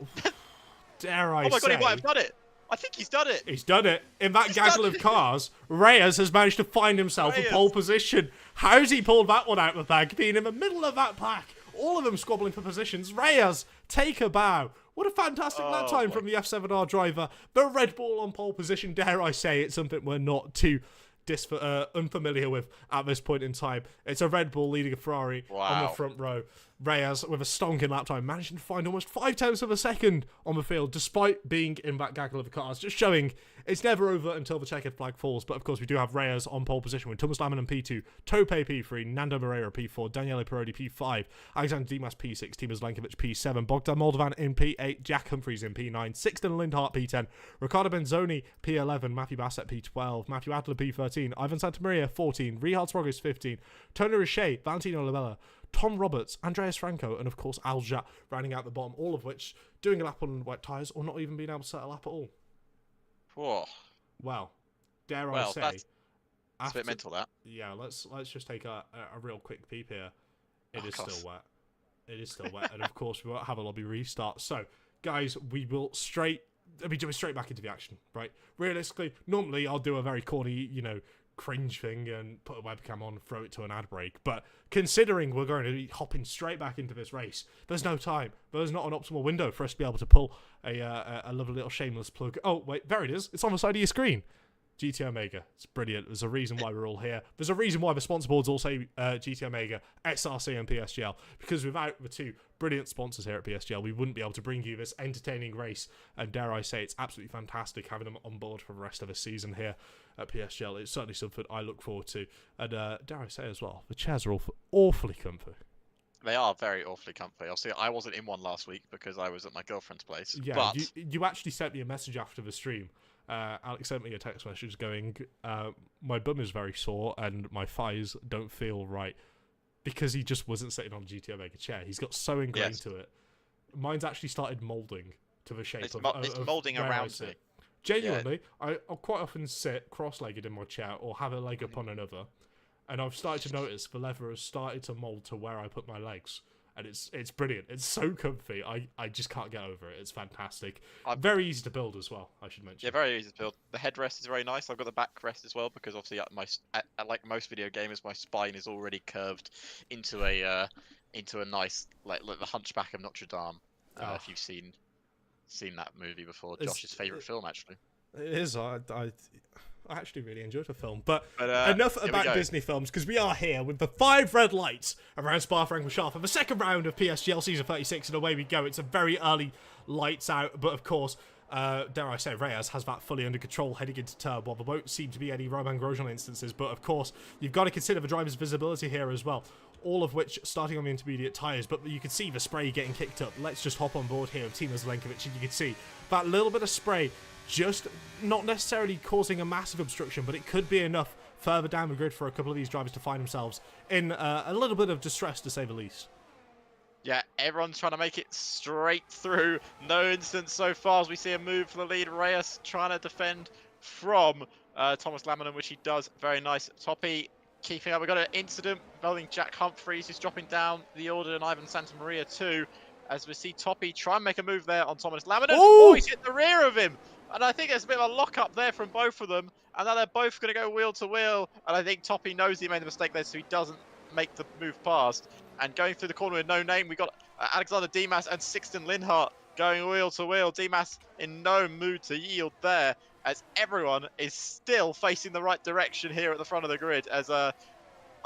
dare I say. Oh my god, he might have done it. I think he's done it. He's done it. In that gaggle of cars, Reyes has managed to find himself a pole position. How's he pulled that one out of the bag? Being in the middle of that pack. All of them squabbling for positions. Reyes, take a bow. What a fantastic lap time from the F7R driver. The Red Bull on pole position, dare I say. It's something we're not too unfamiliar with at this point in time. It's a Red Bull leading a Ferrari on the front row. Reyes, with a stonking lap time, managing to find almost 0.5 of a second on the field, despite being in that gaggle of cars, just showing it's never over until the checkered flag falls. But of course, we do have Reyes on pole position with Thomas Lammen in P2, Tope P3, Nando Moreira P4, Daniele Parodi P5, Alexander Dimas P6, Timo Zelenkovic P7, Bogdan Moldovan in P8, Jack Humphreys in P9, Sixten Lindhart P10, Riccardo Benzoni P11, Matthew Bassett P12, Matthew Adler P13, Ivan Santamaria 14, Richard Sproggers 15, Tony Richet, Valentino Labella, Tom Roberts, Andreas Franco, and of course Aljat rounding out the bottom, all of which doing a lap on wet tyres or not even being able to set a lap at all. Whoa. Well, dare I say, It's a bit mental, that. Yeah, let's just take a real quick peep here. It is still wet. It is still wet, and of course we won't have a lobby restart. So, guys, we will be jumping straight back into the action, right? Realistically, normally I'll do a very corny, cringe thing and put a webcam on and throw it to an ad break. But considering we're going to be hopping straight back into this race, there's no time. There's not an optimal window for us to be able to pull a lovely little shameless plug. Oh, wait, there it is. It's on the side of your screen. GT Omega. It's brilliant. There's a reason why we're all here. There's a reason why the sponsor boards all say GT Omega, SRC and PSGL. Because without the two brilliant sponsors here at PSGL, we wouldn't be able to bring you this entertaining race. And dare I say, it's absolutely fantastic having them on board for the rest of the season here at PSGL. It's certainly something I look forward to. And dare I say as well, the chairs are awfully comfy. They are very awfully comfy. Obviously, I wasn't in one last week because I was at my girlfriend's place. Yeah, but... you actually sent me a message after the stream. Alex sent me a text message going, my bum is very sore and my thighs don't feel right, because he just wasn't sitting on a GT Omega chair. He's got so ingrained to it. Mine's actually started moulding to the shape it's of moulding around me. Genuinely, I'll quite often sit cross-legged in my chair or have a leg up on another, and I've started to notice the leather has started to mould to where I put my legs. And it's brilliant. It's so comfy. I just can't get over it. It's fantastic. Very easy to build as well, I should mention. Yeah, very easy to build. The headrest is very nice. I've got the backrest as well because obviously, like most video gamers, my spine is already curved into a nice like the Hunchback of Notre Dame. If you've seen that movie before, Josh's favourite film actually. It is. I actually really enjoyed the film. But enough about Disney films, because we are here with the 5 red lights around Spa-Francorchamps for the second round of PSGL Season 36, and away we go. It's a very early lights out, but of course, dare I say, Reyes has that fully under control heading into turn one. There won't seem to be any Romain Grosjean instances, but of course, you've got to consider the driver's visibility here as well. All of which starting on the intermediate tyres, but you can see the spray getting kicked up. Let's just hop on board here of Timo Zelenkovic, and you can see that little bit of spray just not necessarily causing a massive obstruction, but it could be enough further down the grid for a couple of these drivers to find themselves in a little bit of distress, to say the least. Yeah, everyone's trying to make it straight through. No instance so far as we see a move for the lead. Reyes trying to defend from Thomas Laminen, which he does very nice. Toppy keeping up. We've got an incident involving Jack Humphreys, who's dropping down the order, and Ivan Santamaria too. As we see Toppy try and make a move there on Thomas Laminen. Oh, he's hit the rear of him. And I think there's a bit of a lock-up there from both of them. And now they're both going to go wheel to wheel. And I think Toppy knows he made the mistake there, so he doesn't make the move past. And going through the corner with no name, we got Alexander Dimas and Sixten Lindhardt going wheel to wheel. Dimas in no mood to yield there, as everyone is still facing the right direction here at the front of the grid. As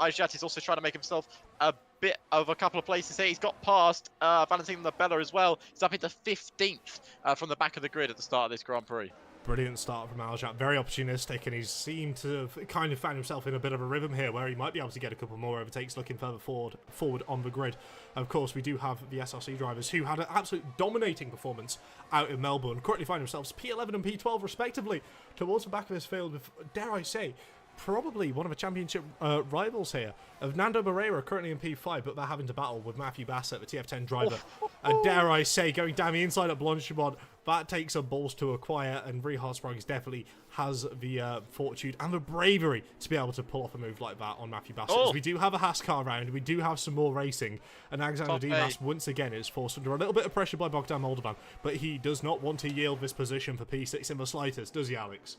Aijat is also trying to make himself a bit of a couple of places here. He's got past Valentin Labella as well. He's up into 15th from the back of the grid at the start of this Grand Prix. Brilliant start from Aljat, very opportunistic, and he seemed to have kind of found himself in a bit of a rhythm here where he might be able to get a couple more overtakes looking further forward on the grid. Of course, we do have the SRC drivers who had an absolute dominating performance out in Melbourne, currently find themselves P11 and P12 respectively towards the back of this field with, dare I say, probably one of the championship rivals here of Nando Barrera, currently in P5, but they're having to battle with Matthew Bassett, the TF10 driver. And dare I say, going down the inside at Blanchimont, that takes some balls to acquire, and Rihard Springs definitely has the fortitude and the bravery to be able to pull off a move like that on Matthew Bassett. As we do have a Haskar round, we do have some more racing, and Alexander Dimas once again is forced under a little bit of pressure by Bogdan Moldovan, but he does not want to yield this position for P6 in the slightest, does he, Alex?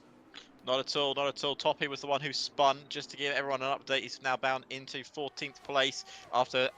Not at all, not at all. Toppy was the one who spun. Just to give everyone an update, he's now bound into 14th place after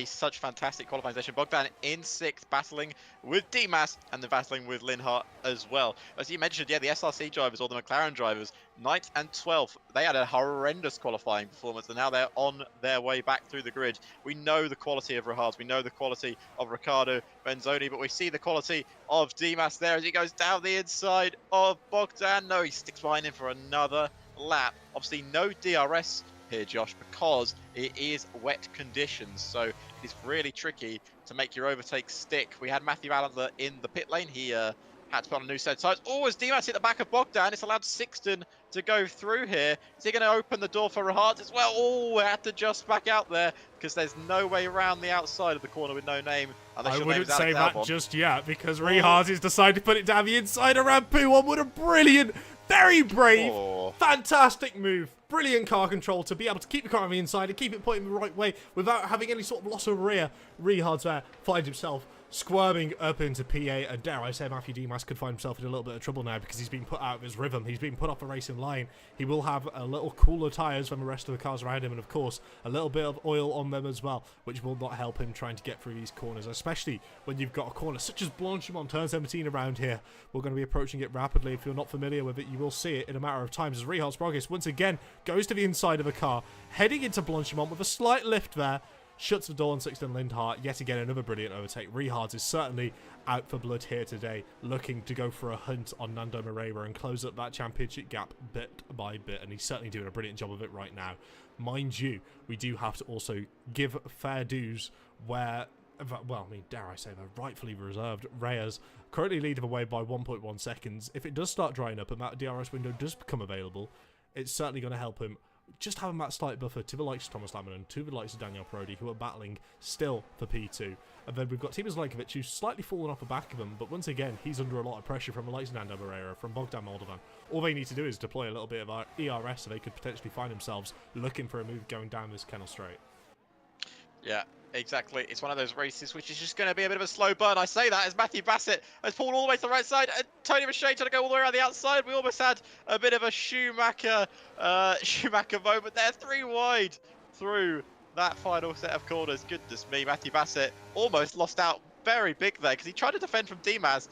such fantastic qualifying session. Bogdan in 6th, battling with Dimas and then battling with Lindhardt as well. As you mentioned, yeah, the SRC drivers or the McLaren drivers, 9th and 12th, they had a horrendous qualifying performance, and now they're on their way back through the grid. We know the quality of Rihard, we know the quality of Riccardo Benzoni, but we see the quality of Dimas there as he goes down the inside of Bogdan. No, he sticks behind him for another lap. Obviously, no DRS here, Josh, because it is wet conditions, so it is really tricky to make your overtakes stick. We had Matthew Allender in the pit lane. He had to put on a new set of tyres. Oh, as Dimas hit the back of Bogdan, it's allowed Sixten to go through here. Is he going to open the door for Rihard as well? Oh, had to just back out there because there's no way around the outside of the corner with no name. I wouldn't say that just yet, because Rihard has decided to put it down the inside around P1 with a brilliant, very brave, fantastic move Brilliant car control to be able to keep the car on the inside and keep it pointing the right way without having any sort of loss of rear. Rehard's there finds himself squirming up into P8, and dare I say Matthew Demas could find himself in a little bit of trouble now because he's been put out of his rhythm. He's been put off the racing line. He will have a little cooler tyres than the rest of the cars around him, and of course a little bit of oil on them as well, which will not help him trying to get through these corners, especially when you've got a corner such as Blanchimont turn 17 around here. We're going to be approaching it rapidly. If you're not familiar with it, you will see it in a matter of time as Rehard's Progress once again goes to the inside of the car, heading into Blanchimont with a slight lift there. Shuts the door on Sixten Lindhart. Yet again, another brilliant overtake. Rehard is certainly out for blood here today, looking to go for a hunt on Nando Moreira and close up that championship gap bit by bit, and he's certainly doing a brilliant job of it right now. Mind you, we do have to also give fair dues where, well, I mean, dare I say, they're rightfully reserved. Reyes currently leading away by 1.1 seconds. If it does start drying up and that DRS window does become available, it's certainly going to help him just having that slight buffer to the likes of Thomas Laminen, to the likes of Daniel Parodi, who are battling still for P2. And then we've got Timo Zelenkovic, who's slightly fallen off the back of him, but once again, he's under a lot of pressure from the likes of Nando Moreira, from Bogdan Moldovan. All they need to do is deploy a little bit of ERS so they could potentially find themselves looking for a move going down this Kennel Straight. Yeah, exactly. It's one of those races which is just going to be a bit of a slow burn. I say that as Matthew Bassett has pulled all the way to the right side, and Tony Richey trying to go all the way around the outside. We almost had a bit of a Schumacher moment there, 3 wide through that final set of corners. Goodness me, Matthew Bassett almost lost out very big there because he tried to defend from Dimas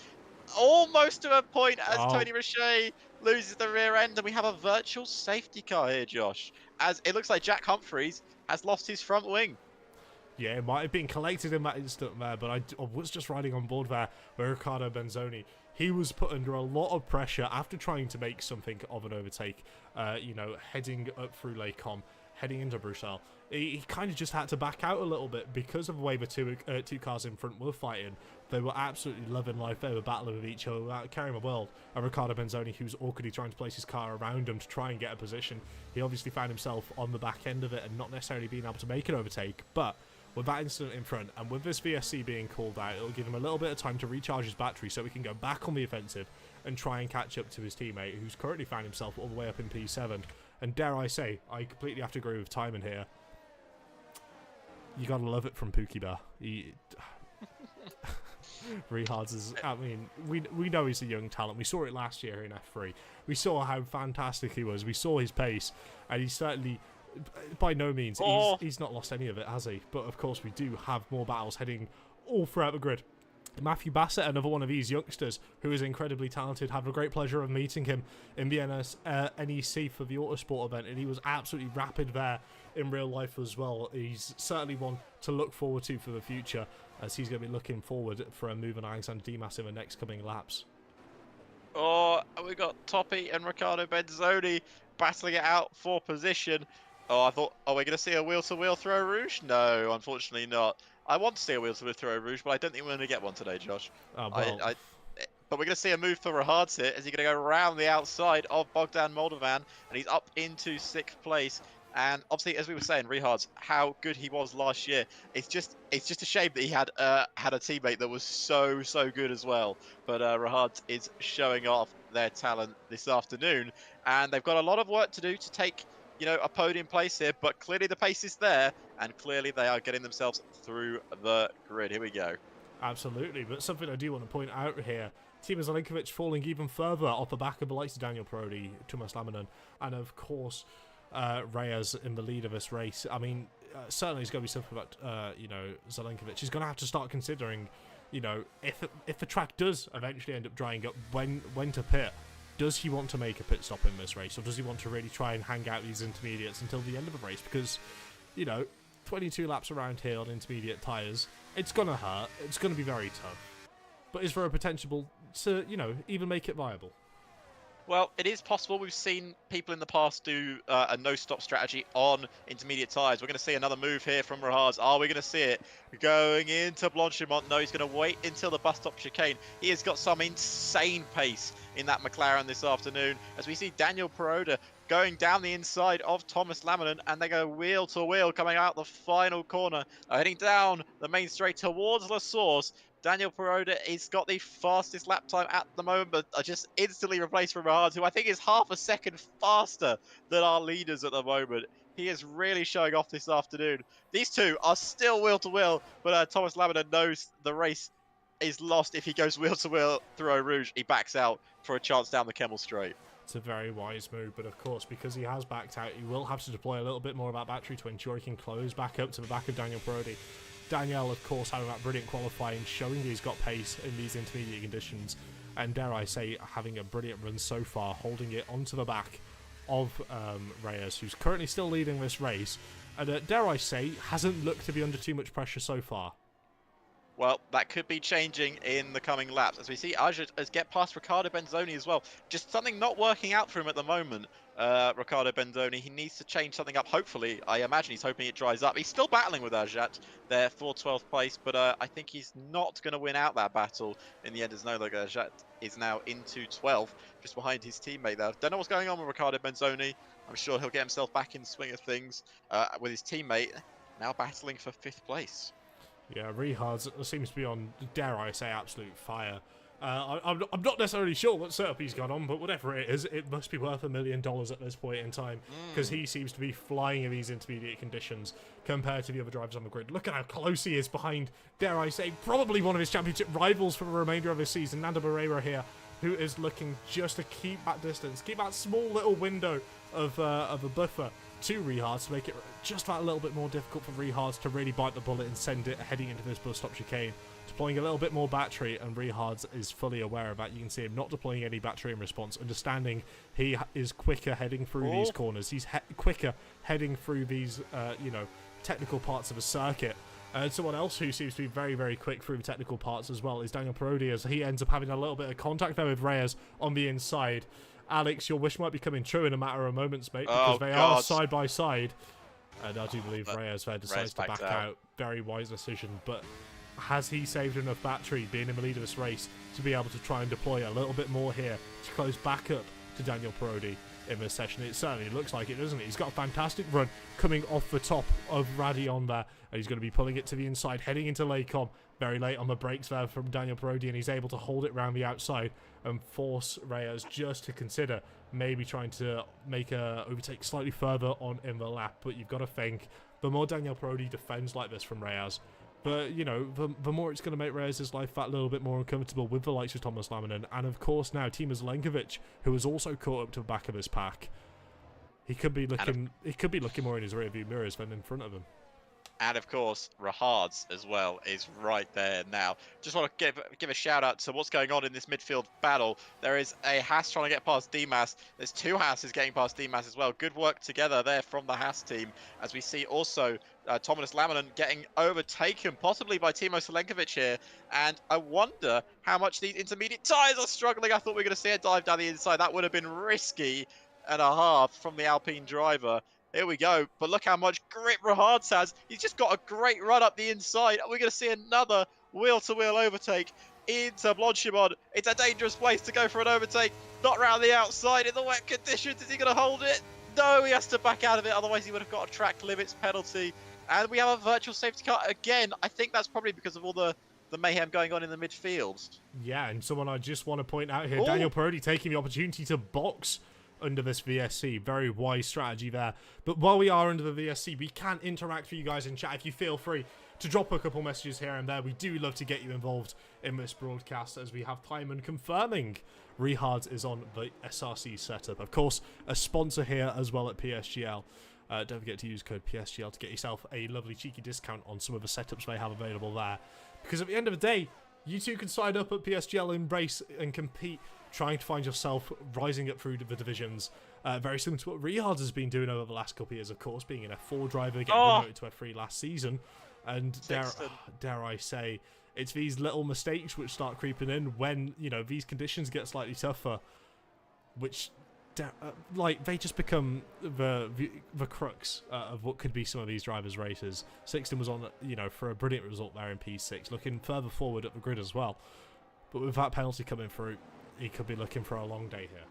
almost to a point as Tony Richey loses the rear end, and we have a virtual safety car here, Josh, as it looks like Jack Humphreys has lost his front wing. Yeah, it might have been collected in that instant there, but I was just riding on board there with Riccardo Benzoni. He was put under a lot of pressure after trying to make something of an overtake, you know, heading up through Les Combes, heading into Bruxelles. He kind of just had to back out a little bit because of the way the two cars in front were fighting. They were absolutely loving life. They were battling with each other without caring a world. And Riccardo Benzoni, who's awkwardly trying to place his car around him to try and get a position, he obviously found himself on the back end of it and not necessarily being able to make an overtake, but with that incident in front, and with this VSC being called out, it'll give him a little bit of time to recharge his battery so he can go back on the offensive and try and catch up to his teammate, who's currently found himself all the way up in P7. And dare I say, I completely have to agree with Timon here. You gotta love it from Pookie Bear. Rehard's is, I mean, we know he's a young talent. We saw it last year in F3. We saw how fantastic he was. We saw his pace, and he's certainly, by no means, he's not lost any of it, has he? But of course, we do have more battles heading all throughout the grid. Matthew Bassett, another one of these youngsters who is incredibly talented. Had the great pleasure of meeting him in the NEC for the Autosport event, and he was absolutely rapid there in real life as well. He's certainly one to look forward to for the future, as he's going to be looking forward for a move on Alexander Dimas in the next coming laps. Oh, we got Toppy and Riccardo Benzoni battling it out for position. Oh, I thought, are we going to see a wheel-to-wheel throw rouge? No, unfortunately not. I want to see a wheel-to-wheel throw rouge, but I don't think we're going to get one today, Josh. Oh, well. But we're going to see a move for Rehard's here, as he's going to go around the outside of Bogdan Moldovan, and he's up into 6th place. And obviously, as we were saying, Rehard's, how good he was last year. It's just a shame that he had a teammate that was so good as well. But Rehard's is showing off their talent this afternoon, and they've got a lot of work to do to take, you know, a podium place here. But clearly the pace is there, and clearly they are getting themselves through the grid. Here we go. Absolutely, but something I do want to point out here, Timo Zelenkovic falling even further off the back of the likes of Daniel Parodi, Thomas Laminen, and of course Reyes in the lead of this race. I mean, certainly it's going to be something about, you know, Zelenkovic is going to have to start considering, you know, if the track does eventually end up drying up, when to pit. Does he want to make a pit stop in this race, or does he want to really try and hang out these intermediates until the end of the race? Because, you know, 22 laps around here on intermediate tyres, it's going to hurt. It's going to be very tough. But is there a potential to, you know, even make it viable? Well, it is possible. We've seen people in the past do a no-stop strategy on intermediate tyres. We're going to see another move here from Rehard's. Are we going to see it going into Blanchimont? No, he's going to wait until the bus stop chicane. He has got some insane pace in that McLaren this afternoon, as we see Daniel Peroda going down the inside of Thomas Laminen, and they go wheel to wheel coming out the final corner, heading down the main straight towards La Source. Daniel Peroda has got the fastest lap time at the moment, but I just instantly replaced Rahad, who I think is half a second faster than our leaders at the moment. He is really showing off this afternoon. These two are still wheel to wheel, but Thomas Lamina knows the race is lost if he goes wheel to wheel through Eau Rouge. He backs out for a chance down the Kemmel Straight. It's a very wise move, but of course, because he has backed out, he will have to deploy a little bit more of that battery to ensure he can close back up to the back of Daniel Brody. Daniel, of course, having that brilliant qualifying, showing he's got pace in these intermediate conditions, and dare I say, having a brilliant run so far, holding it onto the back of Reyes, who's currently still leading this race, and dare I say, hasn't looked to be under too much pressure so far. Well, that could be changing in the coming laps. As we see, Ajit has get past Riccardo Benzoni as well. Just something not working out for him at the moment. Riccardo Benzoni, he needs to change something up. Hopefully, I imagine he's hoping it dries up. He's still battling with Ajit there for 12th place, but I think he's not going to win out that battle in the end, as no look Ajit is now into 12th, just behind his teammate there. Don't know what's going on with Riccardo Benzoni. I'm sure he'll get himself back in the swing of things with his teammate now battling for 5th place. Yeah, Rehard seems to be on, dare I say, absolute fire. I'm not necessarily sure what setup he's got on, but whatever it is, it must be worth $1 million at this point in time, because he seems to be flying in these intermediate conditions compared to the other drivers on the grid. Look at how close he is behind, dare I say, probably one of his championship rivals for the remainder of his season, Nando Barrera here, who is looking just to keep that distance, keep that small little window of a buffer to Rehard to make it just that a little bit more difficult for Rehard to really bite the bullet and send it heading into this bus stop chicane. Deploying a little bit more battery, and Rehard is fully aware of that. You can see him not deploying any battery in response, understanding he is quicker heading through these corners. He's quicker heading through these, technical parts of a circuit. And someone else who seems to be very, very quick through the technical parts as well is Daniel Parodi, as he ends up having a little bit of contact there with Reyes on the inside. Alex, your wish might be coming true in a matter of moments, mate, because they are side by side. And I do believe Reyes there decides to back out. Very wise decision, but has he saved enough battery, being in the lead of this race, to be able to try and deploy a little bit more here to close back up to Daniel Parodi in this session? It certainly looks like it, doesn't it? He's got a fantastic run coming off the top of Radion there, and he's going to be pulling it to the inside, heading into Laycom. Very late on the brakes there from Daniel Parodi, and he's able to hold it round the outside and force Reyes just to consider maybe trying to make a overtake slightly further on in the lap. But you've got to think, the more Daniel Parodi defends like this from Reyes, but, the more it's going to make Reyes' life that little bit more uncomfortable with the likes of Thomas Laminen. And, of course, now Timo Zelenkovic, who has also caught up to the back of his pack. He could be looking more in his rearview mirrors than in front of him. And of course, Rahad's as well is right there now. Just want to give a shout out to what's going on in this midfield battle. There is a Haas trying to get past Dimas. There's two Haas's getting past Dimas as well. Good work together there from the Haas team. As we see also Thomas Laminen getting overtaken possibly by Timo Zelenkovic here. And I wonder how much these intermediate tyres are struggling. I thought we were going to see a dive down the inside. That would have been risky and a half from the Alpine driver. Here we go, but look how much grip Rahad has. He's just got a great run up the inside. We're going to see another wheel-to-wheel overtake into Blanchimont. It's a dangerous place to go for an overtake. Not round the outside in the wet conditions. Is he going to hold it? No, he has to back out of it. Otherwise, he would have got a track limits penalty. And we have a virtual safety car again. I think that's probably because of all the mayhem going on in the midfield. Yeah, and someone I just want to point out here, Daniel Parodi taking the opportunity to box under this VSC. Very wise strategy there. But while we are under the VSC, we can interact with you guys in chat. If you feel free to drop a couple messages here and there, we do love to get you involved in this broadcast, as we have Timon confirming Rehard is on the SRC setup. Of course, a sponsor here as well at PSGL. Don't forget to use code PSGL to get yourself a lovely cheeky discount on some of the setups they have available there. Because at the end of the day, you too can sign up at PSGL, embrace and compete, trying to find yourself rising up through the divisions. Very similar to what Rehard has been doing over the last couple of years, of course, being an F4 driver, getting promoted to F3 last season. And dare I say, it's these little mistakes which start creeping in when, these conditions get slightly tougher, which, they just become the crux of what could be some of these drivers' races. Sixton was on, for a brilliant result there in P6, looking further forward up the grid as well. But with that penalty coming through, he could be looking for a long day here.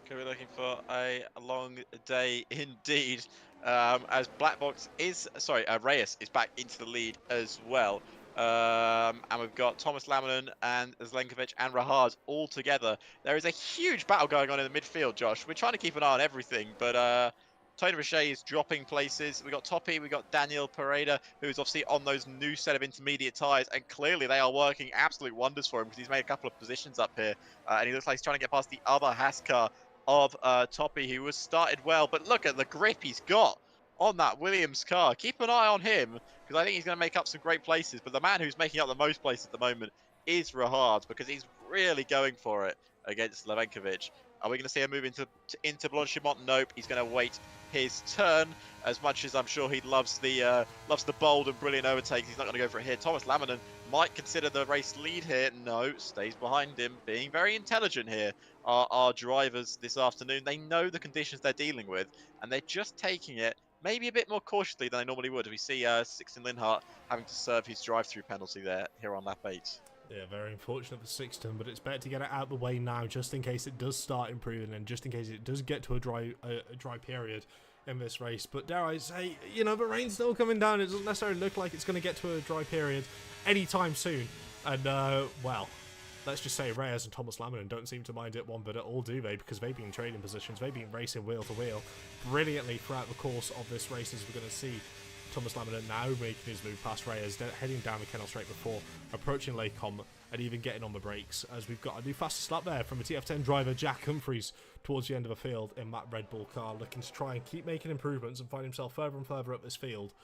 Could be looking for a long day indeed. As Reyes is back into the lead as well. And we've got Thomas Laminen and Zlenkovic and Rahad all together. There is a huge battle going on in the midfield, Josh. We're trying to keep an eye on everything, but Tony Richet is dropping places. We've got Toppy, we've got Daniel Pereira, who's obviously on those new set of intermediate tyres, and clearly they are working absolute wonders for him because he's made a couple of positions up here, and he looks like he's trying to get past the other Haas car of Toppy, who was started well, but look at the grip he's got on that Williams car. Keep an eye on him, because I think he's going to make up some great places, but the man who's making up the most places at the moment is Rahad, because he's really going for it against Levenkovic. Are we going to see a move into Blanchimont? Nope. He's going to wait his turn. As much as I'm sure he loves the bold and brilliant overtakes, he's not going to go for it here. Thomas Laminen might consider the race lead here. No, stays behind him. Being very intelligent here are our drivers this afternoon. They know the conditions they're dealing with, and they're just taking it maybe a bit more cautiously than they normally would. We see Sixten Linhart having to serve his drive-through penalty here on lap 8. Yeah, very unfortunate for Sixten, but it's better to get it out of the way now, just in case it does start improving and just in case it does get to a dry period in this race. But dare I say, you know, the rain's still coming down. It doesn't necessarily look like it's going to get to a dry period anytime soon. And, well, let's just say Reyes and Thomas Laminen don't seem to mind it one bit at all, do they? Because they've been trading positions, they've been racing wheel to wheel brilliantly throughout the course of this race, as we're going to see Thomas Laminen now making his move past Reyes, heading down the Kennel Straight before approaching Lecom and even getting on the brakes, as we've got a new fastest lap there from a TF10 driver, Jack Humphreys, towards the end of the field in that Red Bull car, looking to try and keep making improvements and find himself further and further up this field.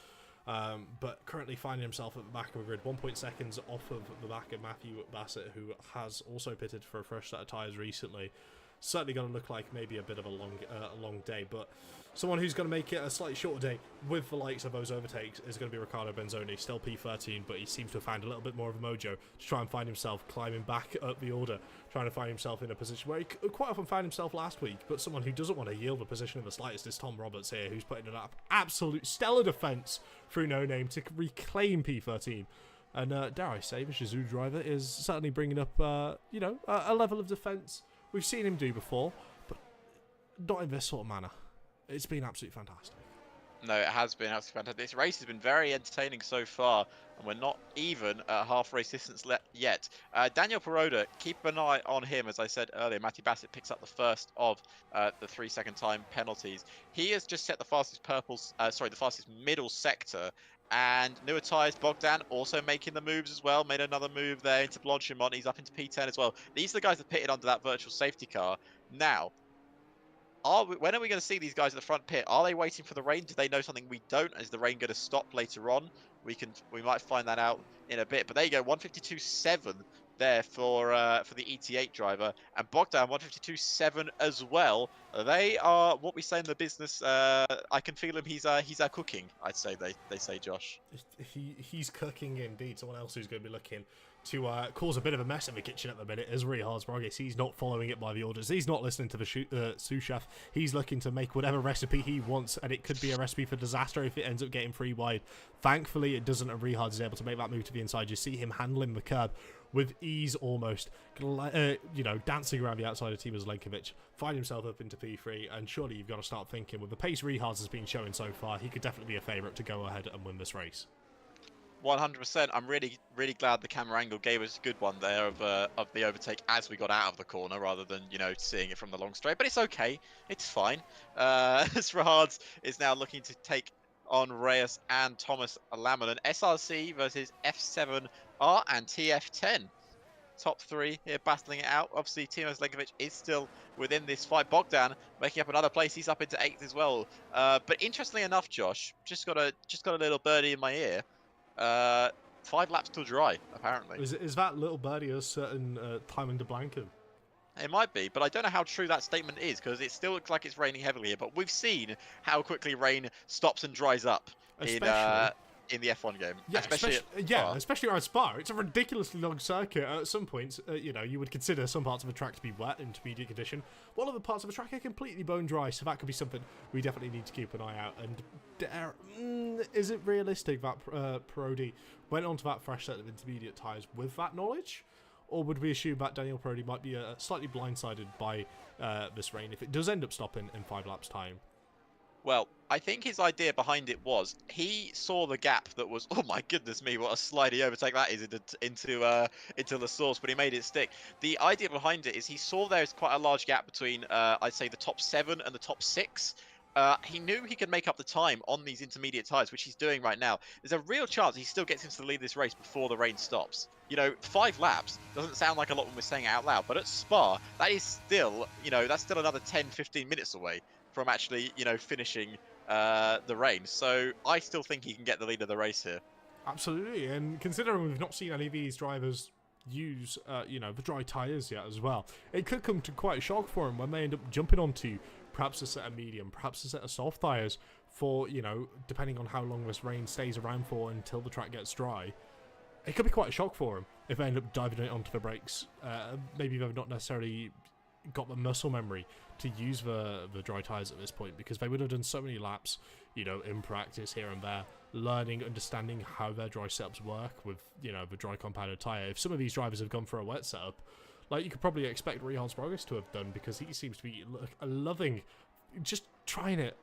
But currently finding himself at the back of a grid, 1 seconds off of the back of Matthew Bassett, who has also pitted for a fresh set of tyres recently. Certainly going to look like maybe a bit of a long day, but someone who's going to make it a slightly shorter day with the likes of those overtakes is going to be Riccardo Benzoni, still P13, but he seems to have found a little bit more of a mojo to try and find himself climbing back up the order, trying to find himself in a position where he quite often found himself last week, but someone who doesn't want to yield the position in the slightest is Tom Roberts here, who's putting an absolute stellar defence through No Name to reclaim P13. And dare I say, the Shizou driver is certainly bringing up, you know, a level of defence we've seen him do before, but not in this sort of manner. It's been absolutely fantastic. No, it has been absolutely fantastic. This race has been very entertaining so far, and we're not even at half race distance yet. Daniel Peroda, keep an eye on him. As I said earlier, Matty Bassett picks up the first of the 3 second time penalties. He has just set the fastest the fastest middle sector. And newer tyres, Bogdan also making the moves as well. Made another move there into Blanchimont. He's up into P10 as well. These are the guys that pitted under that virtual safety car. Now, when are we going to see these guys at the front pit? Are they waiting for the rain? Do they know something we don't? Is the rain going to stop later on? We might find that out in a bit. But there you go, 152.7 there for the ET8 driver, and Bogdan 152.7 as well. They are what we say in the business. I can feel him. He's cooking. I'd say they say, Josh. He's cooking indeed. Someone else who's going to be looking to cause a bit of a mess in the kitchen at the minute is Rihard Spragas. He's not following it by the orders. He's not listening to the sous chef. He's looking to make whatever recipe he wants, and it could be a recipe for disaster if it ends up getting free wide. Thankfully, it doesn't, and Rihard is able to make that move to the inside. You see him handling the curb with ease almost, you know, dancing around the outside of Timo Zlenkovic, find himself up into P3, and surely you've got to start thinking, with the pace Rihard has been showing so far, he could definitely be a favourite to go ahead and win this race. 100%. I'm really glad the camera angle gave us a good one there of the overtake as we got out of the corner, rather than, you know, seeing it from the long straight. But it's okay, it's fine. Rihard is now looking to take on Reyes and Thomas Laminen. SRC versus F7R and TF10. Top 3 here battling it out. Obviously, Timo Zlenkovic is still within this fight. Bogdan making up another place. He's up into 8th as well. But interestingly enough, Josh, just got a little birdie in my ear. 5 laps till dry, apparently. Is that little birdie a certain time into Blanken? It might be, but I don't know how true that statement is, because it still looks like it's raining heavily here. But we've seen how quickly rain stops and dries up in the F1 game. Yeah, especially around Spa. It's a ridiculously long circuit. At some points, you know, you would consider some parts of a track to be wet, intermediate condition, while other parts of a track are completely bone dry. So that could be something we definitely need to keep an eye out. And is it realistic that Parodi went onto that fresh set of intermediate tyres with that knowledge? Or would we assume that Daniel Parodi might be slightly blindsided by this rain if it does end up stopping in 5 laps' time? Well, I think his idea behind it was he saw the gap that was, oh my goodness me, what a slidey overtake that is into the source, but he made it stick. The idea behind it is he saw there's quite a large gap between, I'd say, the top 7 and the top 6. He knew he could make up the time on these intermediate tyres, which he's doing right now. There's a real chance he still gets into the lead of this race before the rain stops. You know, 5 laps doesn't sound like a lot when we're saying it out loud, but at Spa, that is still, you know, that's still another 10, 15 minutes away from actually, you know, finishing the rain. So I still think he can get the lead of the race here. Absolutely, and considering we've not seen any of these drivers use, you know, the dry tyres yet as well, it could come to quite a shock for him when they end up jumping onto perhaps a set of medium, perhaps a set of soft tyres for, you know, depending on how long this rain stays around for until the track gets dry. It could be quite a shock for him if they end up diving it onto the brakes. Maybe they've not necessarily got the muscle memory to use the dry tyres at this point, because they would have done so many laps, you know, in practice here and there, learning, understanding how their dry setups work with, you know, the dry compounded tyre. If some of these drivers have gone for a wet setup, like you could probably expect Rihard's Progress to have done, because he seems to be loving just trying it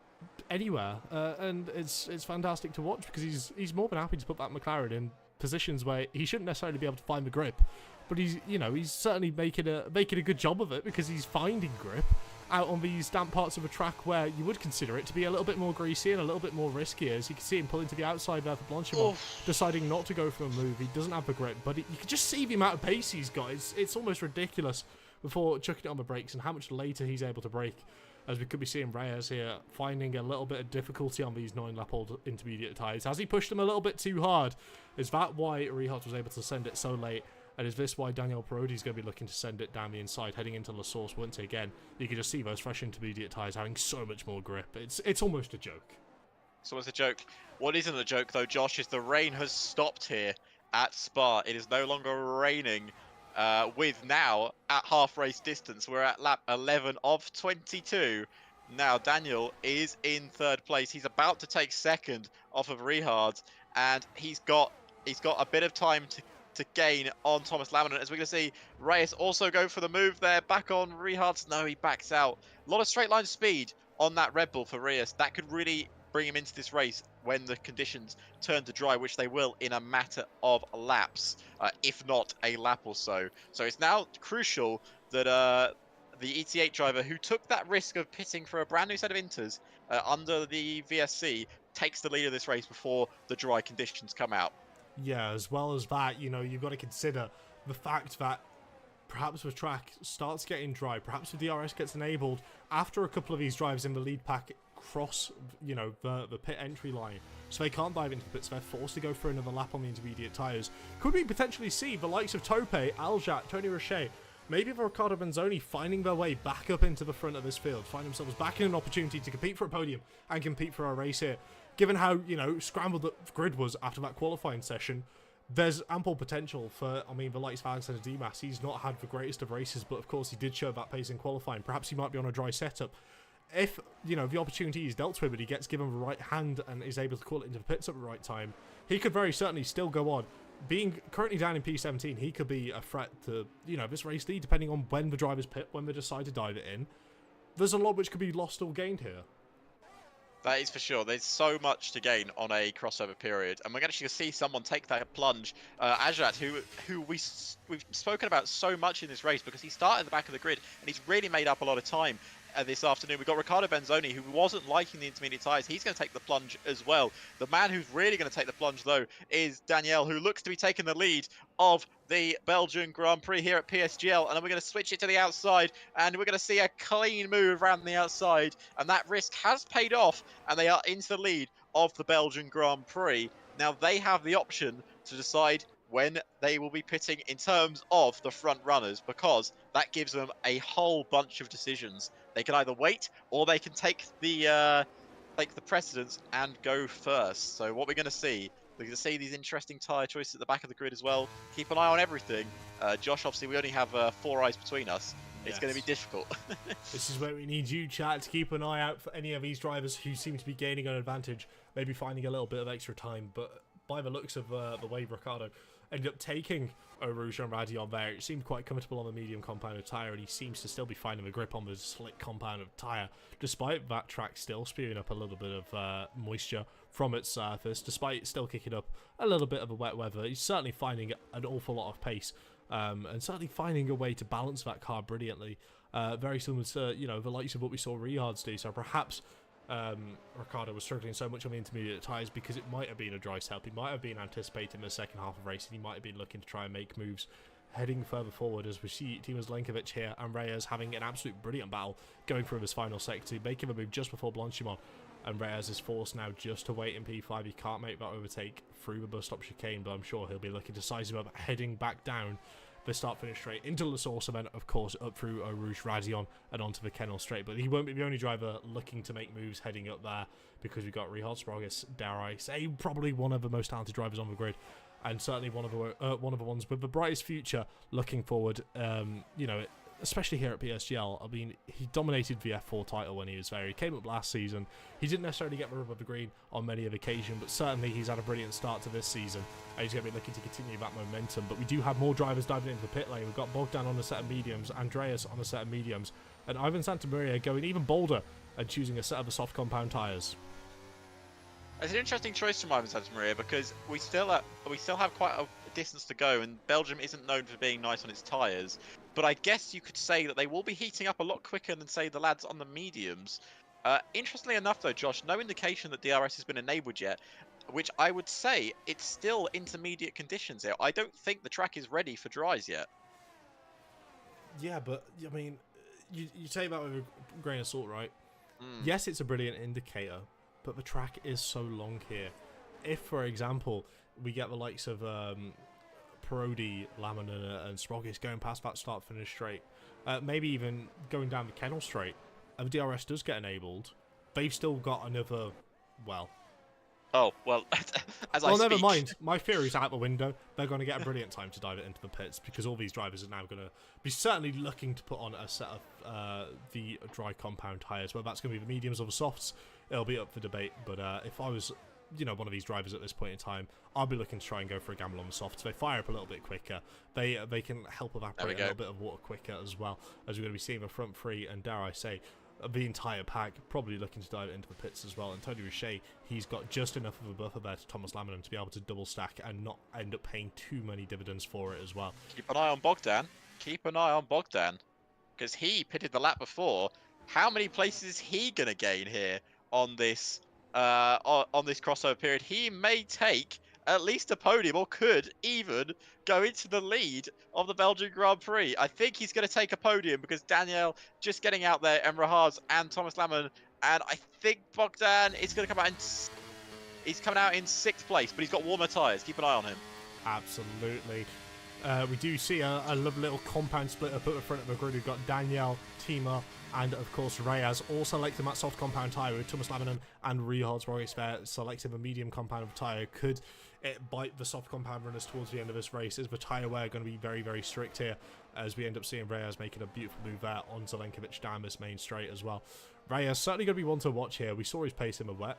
anywhere, and it's fantastic to watch, because he's more than happy to put that McLaren in positions where he shouldn't necessarily be able to find the grip, but he's certainly making a good job of it, because he's finding grip out on these damp parts of a track where you would consider it to be a little bit more greasy and a little bit more risky. As you can see him pulling to the outside there for Blanchimont, deciding not to go for a move. He doesn't have the grip, but you can just see the amount of pace he's got. It's almost ridiculous before chucking it on the brakes, and how much later he's able to brake, as we could be seeing Reyes here finding a little bit of difficulty on these 9-lap-old intermediate tyres. Has he pushed them a little bit too hard? Is that why Rihard was able to send it so late? And is this why Daniel Parodi is going to be looking to send it down the inside, heading into La Source once again? You can just see those fresh intermediate tyres having so much more grip. It's almost a joke. It's almost a joke. What isn't a joke, though, Josh, is the rain has stopped here at Spa. It is no longer raining. With now, at half race distance, we're at lap 11 of 22. Now, Daniel is in 3rd place. He's about to take 2nd off of Rihard, and he's got a bit of time to gain on Thomas Laminant. As we're going to see Reyes also go for the move there, back on Rihard's. No, he backs out. A lot of straight line speed on that Red Bull for Reyes. That could really bring him into this race when the conditions turn to dry, which they will in a matter of laps, if not a lap or so. So it's now crucial that the ET8 driver, who took that risk of pitting for a brand new set of inters under the VSC, takes the lead of this race before the dry conditions come out. Yeah, as well as that, you know, you've got to consider the fact that perhaps the track starts getting dry, perhaps the DRS gets enabled after a couple of these drivers in the lead pack cross, you know, the pit entry line, so they can't dive into the pits. They're forced to go for another lap on the intermediate tyres. Could we potentially see the likes of Tope, Aljat, Tony Roche, maybe Riccardo Benzoni finding their way back up into the front of this field, find themselves back in an opportunity to compete for a podium and compete for a race here? Given how, you know, scrambled the grid was after that qualifying session, there's ample potential for, I mean, the likes of Alexander Dimas. He's not had the greatest of races, but of course he did show that pace in qualifying. Perhaps he might be on a dry setup. If, you know, the opportunity is dealt to him, but he gets given the right hand and is able to call it into the pits at the right time, he could very certainly still go on. Being currently down in P17, he could be a threat to, you know, this race lead, depending on when the drivers pit, when they decide to dive it in. There's a lot which could be lost or gained here. That is for sure. There's so much to gain on a crossover period, and we're going to see someone take that plunge. Ajat, who we've spoken about so much in this race, because he started at the back of the grid and he's really made up a lot of time. This afternoon, we've got Riccardo Benzoni, who wasn't liking the intermediate tyres. He's going to take the plunge as well. The man who's really going to take the plunge, though, is Daniel, who looks to be taking the lead of the Belgian Grand Prix here at PSGL. And then we're going to switch it to the outside, and we're going to see a clean move around the outside. And that risk has paid off, and they are into the lead of the Belgian Grand Prix. Now, they have the option to decide when they will be pitting in terms of the front runners, because that gives them a whole bunch of decisions. They can either wait, or they can take the precedence and go first. So what we're going to see, we're going to see these interesting tyre choices at the back of the grid as well. Keep an eye on everything. Josh, obviously, we only have 4 eyes between us. It's going to be difficult. This is where we need you, chat, to keep an eye out for any of these drivers who seem to be gaining an advantage, maybe finding a little bit of extra time. But by the looks of the way Riccardo ended up taking Rouge and Radion there. It seemed quite comfortable on the medium compound of tyre, and he seems to still be finding the grip on the slick compound of tyre, despite that track still spewing up a little bit of moisture from its surface, despite it still kicking up a little bit of a wet weather. He's certainly finding an awful lot of pace, and certainly finding a way to balance that car brilliantly. Very similar to, you know, the likes of what we saw Rihard's do. So perhaps Ricciardo was struggling so much on the intermediate tyres because it might have been a dry setup. He might have been anticipating the second half of the race, and he might have been looking to try and make moves heading further forward, as we see Timo Zlenkovic here and Reyes having an absolute brilliant battle going through this final sector, making a move just before Blanchimont, and Reyes is forced now just to wait in P5. He can't make that overtake through the bus stop chicane, but I'm sure he'll be looking to size him up heading back down the start-finish straight into La Source, and then of course up through Rouge Radion and onto the Kennel straight. But he won't be the only driver looking to make moves heading up there, because we've got Richard Spragus, dare I say, probably one of the most talented drivers on the grid, and certainly one of the ones with the brightest future looking forward. You know, especially here at PSGL. I mean, he dominated the F4 title when he was there. He came up last season. He didn't necessarily get the rub of the green on many of occasions, but certainly he's had a brilliant start to this season, and he's going to be looking to continue that momentum. But we do have more drivers diving into the pit lane. We've got Bogdan on a set of mediums, Andreas on a set of mediums, and Ivan Santamaria going even bolder and choosing a set of the soft compound tyres. It's an interesting choice from Ivan Santamaria, because we still have quite a distance to go, and Belgium isn't known for being nice on its tyres. But I guess you could say that they will be heating up a lot quicker than, say, the lads on the mediums. Interestingly enough, though, Josh, no indication that DRS has been enabled yet, which I would say it's still intermediate conditions here. I don't think the track is ready for dries yet. Yeah, but, I mean, you take that with a grain of salt, right? Yes, it's a brilliant indicator, but the track is so long here. If, for example, we get the likes of Parodi, Laminen and Sprogis going past that start-finish straight, maybe even going down the Kennel straight, and the DRS does get enabled, they've still got another, well... Oh, well, as I speak... never mind. My theory's out the window. They're going to get a brilliant time to dive it into the pits, because all these drivers are now going to be certainly looking to put on a set of the dry compound tyres. Whether that's going to be the mediums or the softs, it'll be up for debate. But if I was, you know, one of these drivers at this point in time, I'll be looking to try and go for a gamble on the softs. They fire up a little bit quicker. They can help evaporate a little bit of water quicker as well, as we're going to be seeing the front three, and dare I say, the entire pack probably looking to dive into the pits as well. And Tony Richet, he's got just enough of a buffer there to Thomas Laminen to be able to double stack and not end up paying too many dividends for it as well. Keep an eye on Bogdan. Keep an eye on Bogdan, because he pitted the lap before. How many places is he gonna gain here on this crossover period? He may take at least a podium, or could even go into the lead of the Belgian Grand Prix. I think he's going to take a podium, because Daniel just getting out there, and Rahaz and Thomas Laminen, and I think Bogdan is going to come out he's coming out in 6th place, but he's got warmer tyres. Keep an eye on him. Absolutely. We do see a lovely little compound split up at the front of the grid. We've got Daniel, Tima, and of course Reyes all selecting that soft compound tyre, with Thomas Laminen and Richard Spragus there selecting a medium compound tyre. Could it bite the soft compound runners towards the end of this race? Is the tyre wear going to be very, very strict here, as we end up seeing Reyes making a beautiful move there on Zelenkovic down this main straight as well? Reyes certainly going to be one to watch here. We saw his pace in the wet.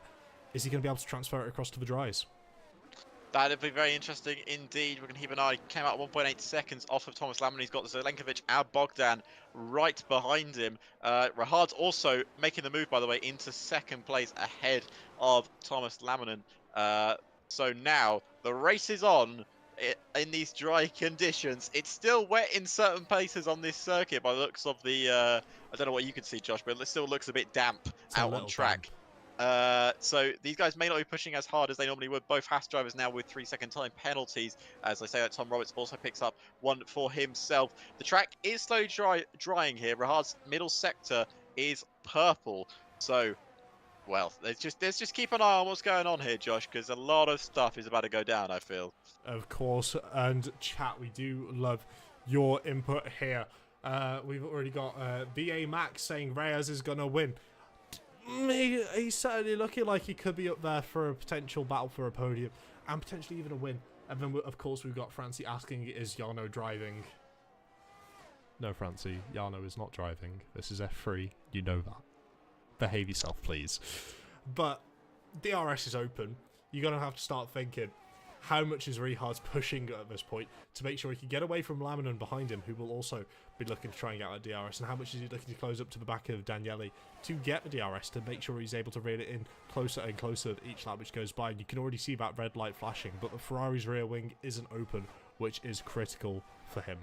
Is he going to be able to transfer it across to the dries? That'd be very interesting indeed. We're going to keep an eye. He came out 1.8 seconds off of Thomas Laminen. He's got Zelenkovic and Bogdan right behind him. Rahard's also making the move, by the way, into 2nd place ahead of Thomas Laminen. So now the race is on in these dry conditions. It's still wet in certain places on this circuit by the looks of the... I don't know what you can see, Josh, but it still looks a bit damp out on track. Damp. So these guys may not be pushing as hard as they normally would. Both Haas drivers now with 3-second time penalties. As I say, that Tom Roberts also picks up one for himself. The track is slowly drying here. Rahad's middle sector is purple. So, well, let's just keep an eye on what's going on here, Josh, because a lot of stuff is about to go down, I feel. Of course, and chat, we do love your input here. We've already got VA Max saying Reyes is going to win. He's certainly looking like he could be up there for a potential battle for a podium, and potentially even a win. And then, of course, we've got Francie asking, is Jarno driving? No, Francie, Jarno is not driving. This is F3. You know that. Behave yourself, please. But DRS is open. You're going to have to start thinking, how much is Rehard's pushing at this point to make sure he can get away from Laminan behind him, who will also be looking to try and get that DRS, and how much is he looking to close up to the back of Daniele to get the DRS, to make sure he's able to reel it in closer and closer each lap which goes by. And you can already see that red light flashing, but the Ferrari's rear wing isn't open, which is critical for him.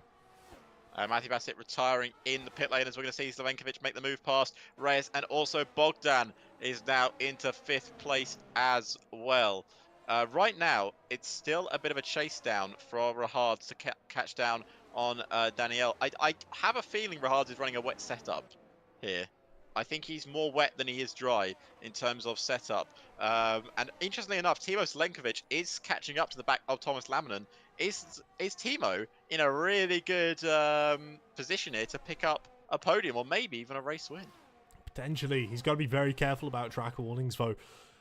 Matthew Bassett retiring in the pit lane, as we're going to see Slavenkovic make the move past Reyes, and also Bogdan is now into 5th place as well. Right now, it's still a bit of a chase down for Rehard to catch down on Danielle. I have a feeling Rehard is running a wet setup here. I think he's more wet than he is dry in terms of setup. And interestingly enough, Timo Slavenkovic is catching up to the back of Thomas Laminan. Is Timo in a really good position here to pick up a podium or maybe even a race win? Potentially. He's got to be very careful about track warnings, though.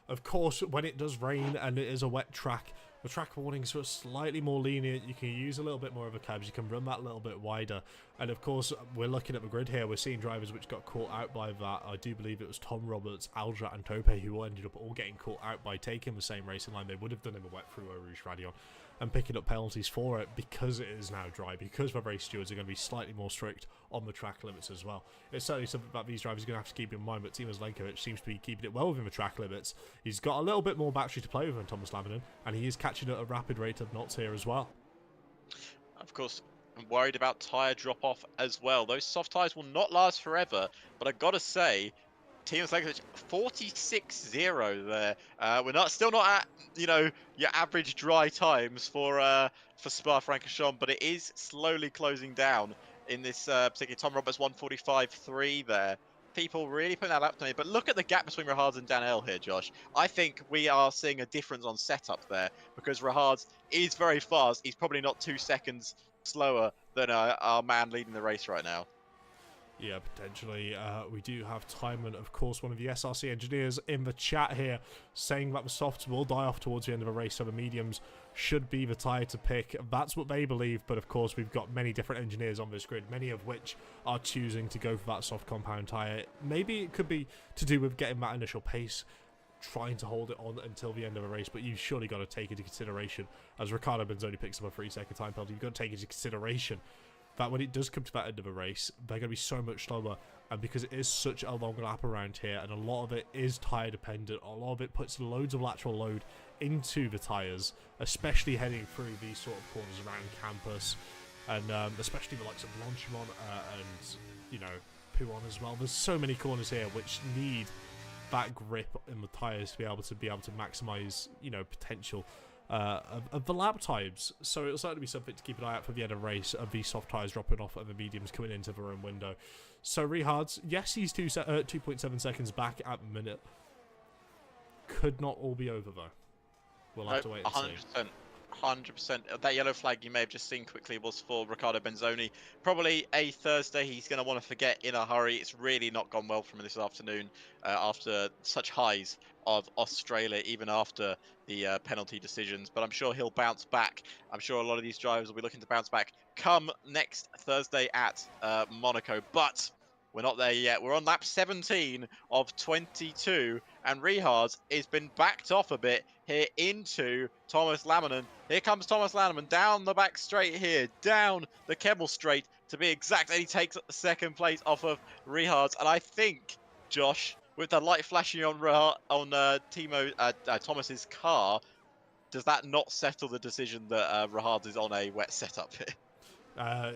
Of course, when it does rain and it is a wet track, the track warnings are slightly more lenient. You can use a little bit more of a cabs. You can run that a little bit wider. And of course, we're looking at the grid here. We're seeing drivers which got caught out by that. I do believe it was Tom Roberts, Aldra and Tope who ended up all getting caught out by taking the same racing line they would have done in the wet through Eau Rouge Radion, and picking up penalties for it because it is now dry, because the race stewards are going to be slightly more strict on the track limits as well. It's certainly something that these drivers are going to have to keep in mind, but Timo Slavenkovic seems to be keeping it well within the track limits. He's got a little bit more battery to play with than Thomas Laminan, and he is catching at a rapid rate of knots here as well. Of course, I'm worried about tyre drop-off as well. Those soft tyres will not last forever, but I've got to say, Timo Slavenkovic 46.0 there. We're still not at, you know, your average dry times for Spa-Francorchamps, but it is slowly closing down in this particular. Tom Roberts 145.3 there. People really putting that up to me, but look at the gap between Rehard and Danielle here, Josh. I think we are seeing a difference on setup there, because Rehard is very fast. He's probably not 2 seconds slower than our man leading the race right now. Yeah, potentially. We do have Timon, of course, one of the SRC engineers in the chat here, saying that the softs will die off towards the end of the race, so the mediums should be the tyre to pick. That's what they believe, but of course we've got many different engineers on this grid, many of which are choosing to go for that soft compound tyre. Maybe it could be to do with getting that initial pace, trying to hold it on until the end of a race, but you've surely got to take into consideration, as Riccardo Benzoni picks up a 3-second time penalty, you've got to take into consideration that when it does come to that end of a race, they're going to be so much slower, and because it is such a long lap around here, and a lot of it is tyre dependent, a lot of it puts loads of lateral load into the tyres, especially heading through these sort of corners around campus, and especially the likes of Longchamp and, you know, Pouon as well. There's so many corners here which need that grip in the tyres to be able to maximise, you know, potential of the lap times. So it'll certainly be something to keep an eye out for the end of the race, of these soft tyres dropping off and the mediums coming into the own window. So Rehard's, yes, he's 2.7 seconds back at the minute. Could not all be over though. We'll have to wait and 100%. 100%. That yellow flag you may have just seen quickly was for Riccardo Benzoni. Probably a Thursday he's going to want to forget in a hurry. It's really not gone well for him this afternoon after such highs of Australia, even after the penalty decisions. But I'm sure he'll bounce back. I'm sure a lot of these drivers will be looking to bounce back come next Thursday at Monaco. But we're not there yet. We're on lap 17 of 22, and Rehard has been backed off a bit here into Thomas Laminan. Here comes Thomas Laminan down the back straight here, down the Kemmel straight to be exact, and he takes second place off of Rehard. And I think, Josh, with the light flashing on Thomas's car, does that not settle the decision that Rehard is on a wet setup here?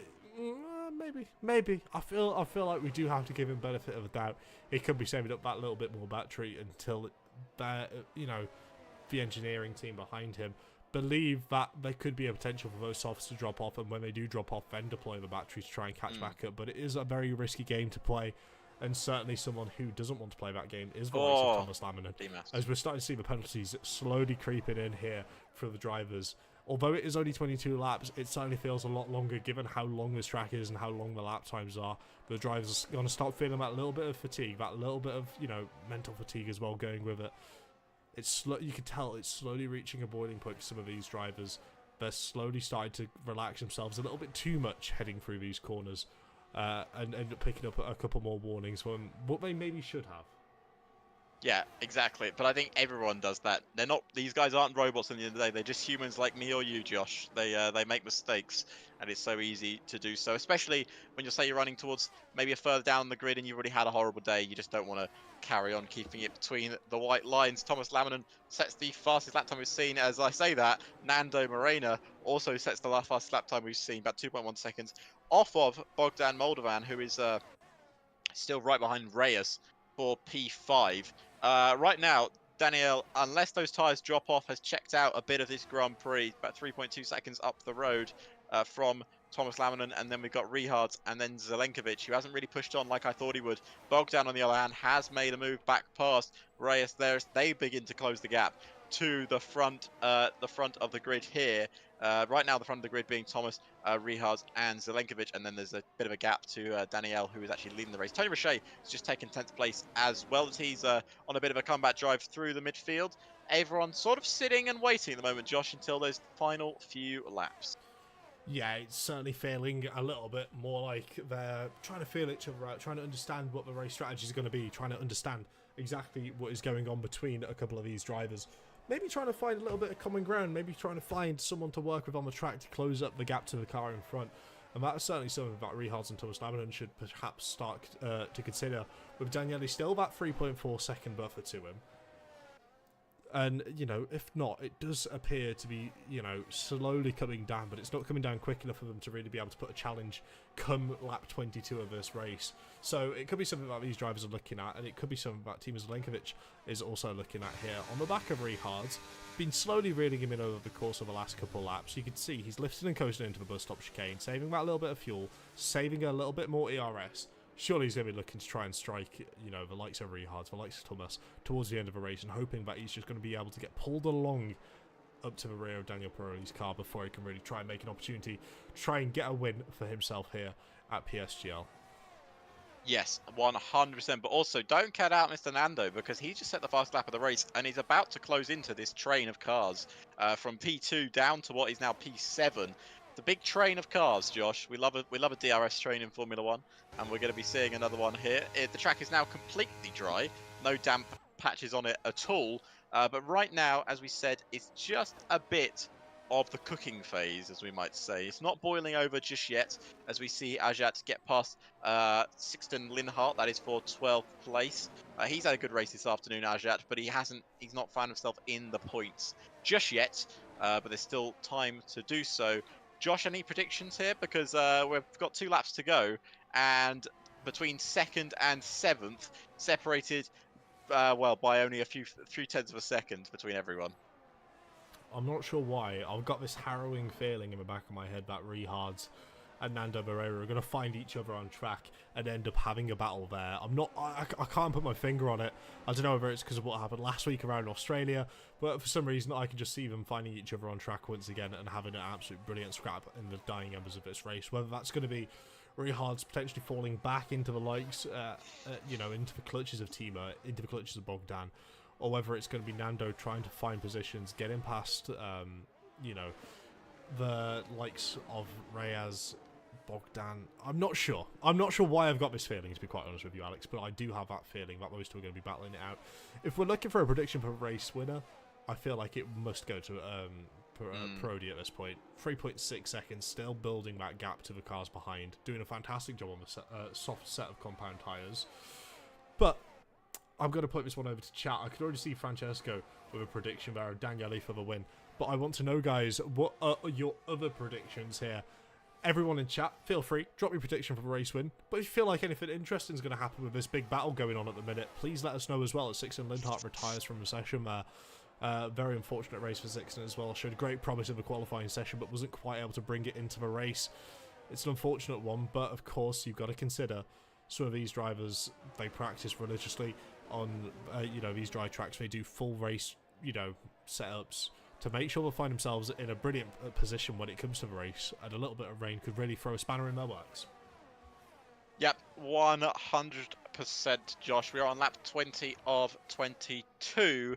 Maybe. I feel like we do have to give him benefit of the doubt. He could be saving up that little bit more battery until the engineering team behind him believe that there could be a potential for those softs to drop off, and when they do drop off, then deploy the battery to try and catch back up. But it is a very risky game to play, and certainly someone who doesn't want to play that game is the likes of Thomas Laminan. As we're starting to see the penalties slowly creeping in here for the drivers. Although it is only 22 laps, it certainly feels a lot longer given how long this track is and how long the lap times are. The drivers are going to start feeling that little bit of fatigue, that little bit of, mental fatigue as well going with it. You can tell it's slowly reaching a boiling point for some of these drivers. They're slowly starting to relax themselves a little bit too much heading through these corners and end up picking up a couple more warnings from what they maybe should have. Yeah, exactly. But I think everyone does that. They're not; these guys aren't robots. At the end of the day, they're just humans like me or you, Josh. They make mistakes, and it's so easy to do so. Especially when you're running towards maybe a further down the grid, and you've already had a horrible day. You just don't want to carry on keeping it between the white lines. Thomas Laminen sets the fastest lap time we've seen. As I say that, Nando Morena also sets the fastest lap time we've seen, about 2.1 seconds off of Bogdan Moldovan, who is still right behind Reyes for P5. Right now, Daniel, unless those tyres drop off, has checked out a bit of this Grand Prix, about 3.2 seconds up the road from Thomas Laminen, and then we've got Rihards and then Zelenkovic, who hasn't really pushed on like I thought he would. Bogdan, on the other hand, has made a move back past Reyes there as they begin to close the gap to the front of the grid here. Right now, the front of the grid being Thomas, Rihards, and Zelenkovic, and then there's a bit of a gap to Daniel, who is actually leading the race. Tony Roche has just taken 10th place as well, as he's on a bit of a comeback drive through the midfield. Everyone sort of sitting and waiting at the moment, Josh, until those final few laps. Yeah, it's certainly feeling a little bit more like they're trying to feel each other out, trying to understand what the race strategy is going to be, trying to understand exactly what is going on between a couple of these drivers. Maybe trying to find a little bit of common ground, maybe trying to find someone to work with on the track to close up the gap to the car in front. And that's certainly something that Rihards and Thomas Laminen should perhaps start to consider, with Daniele still that 3.4 second buffer to him. And, you know, if not, it does appear to be, you know, slowly coming down, but it's not coming down quick enough for them to really be able to put a challenge come lap 22 of this race. So it could be something that these drivers are looking at, and it could be something that Timo Zelenkovic is also looking at here. On the back of Rihards, been slowly reeling him in over the course of the last couple of laps. You can see he's lifted and coasting into the bus stop chicane, saving that little bit of fuel, saving a little bit more ERS. Surely he's going to be looking to try and strike, you know, the likes of Rihards, the likes of Thomas, towards the end of the race, and hoping that he's just going to be able to get pulled along up to the rear of Daniel Pironi's car before he can really try and make an opportunity to try and get a win for himself here at PSGL. Yes, 100%. But also, don't cut out Mr. Nando, because he just set the fast lap of the race, and he's about to close into this train of cars from P2 down to what is now P7. The big train of cars, Josh. We love a DRS train in Formula 1, and we're going to be seeing another one here. The track is now completely dry, no damp patches on it at all. But right now, as we said, it's just a bit of the cooking phase, as we might say. It's not boiling over just yet, as we see Ajat get past Sixten Linhart. That is for 12th place. He's had a good race this afternoon, Ajat, but he's not found himself in the points just yet. But there's still time to do so. Josh, any predictions here? Because we've got 2 laps to go, and between 2nd and 7th, separated, well, by only a few tenths of a second between everyone. I'm not sure why. I've got this harrowing feeling in the back of my head that Rihards and Nando Moreira are going to find each other on track and end up having a battle there. I can't put my finger on it. I don't know whether it's because of what happened last week around Australia, but for some reason I can just see them finding each other on track once again and having an absolute brilliant scrap in the dying embers of this race. Whether that's going to be Rihards potentially falling back into the likes, you know, into the clutches of Timo, into the clutches of Bogdan, or whether it's going to be Nando trying to find positions, getting past, you know, the likes of Reyes, Bogdan. I'm not sure. I'm not sure why I've got this feeling, to be quite honest with you, Alex, but I do have that feeling that those two are going to be battling it out. If we're looking for a prediction for a race winner, I feel like it must go to Parodi at this point. 3.6 seconds, still building that gap to the cars behind, doing a fantastic job on the soft set of compound tyres. But I'm going to put this one over to chat. I could already see Francesco with a prediction there of Daniele for the win. But I want to know, guys, what are your other predictions here? Everyone in chat, feel free, drop your prediction for the race win. But if you feel like anything interesting is going to happen with this big battle going on at the minute, please let us know as well. As Sixten Linhart retires from the session there. Very unfortunate race for Sixten as well. Showed great promise in the qualifying session, but wasn't quite able to bring it into the race. It's an unfortunate one, but of course you've got to consider some of these drivers, they practice religiously on you know, these dry tracks. They do full race, you know, setups to make sure they'll find themselves in a brilliant position when it comes to the race, and a little bit of rain could really throw a spanner in their works. Yep, 100%, Josh. We are on lap 20 of 22.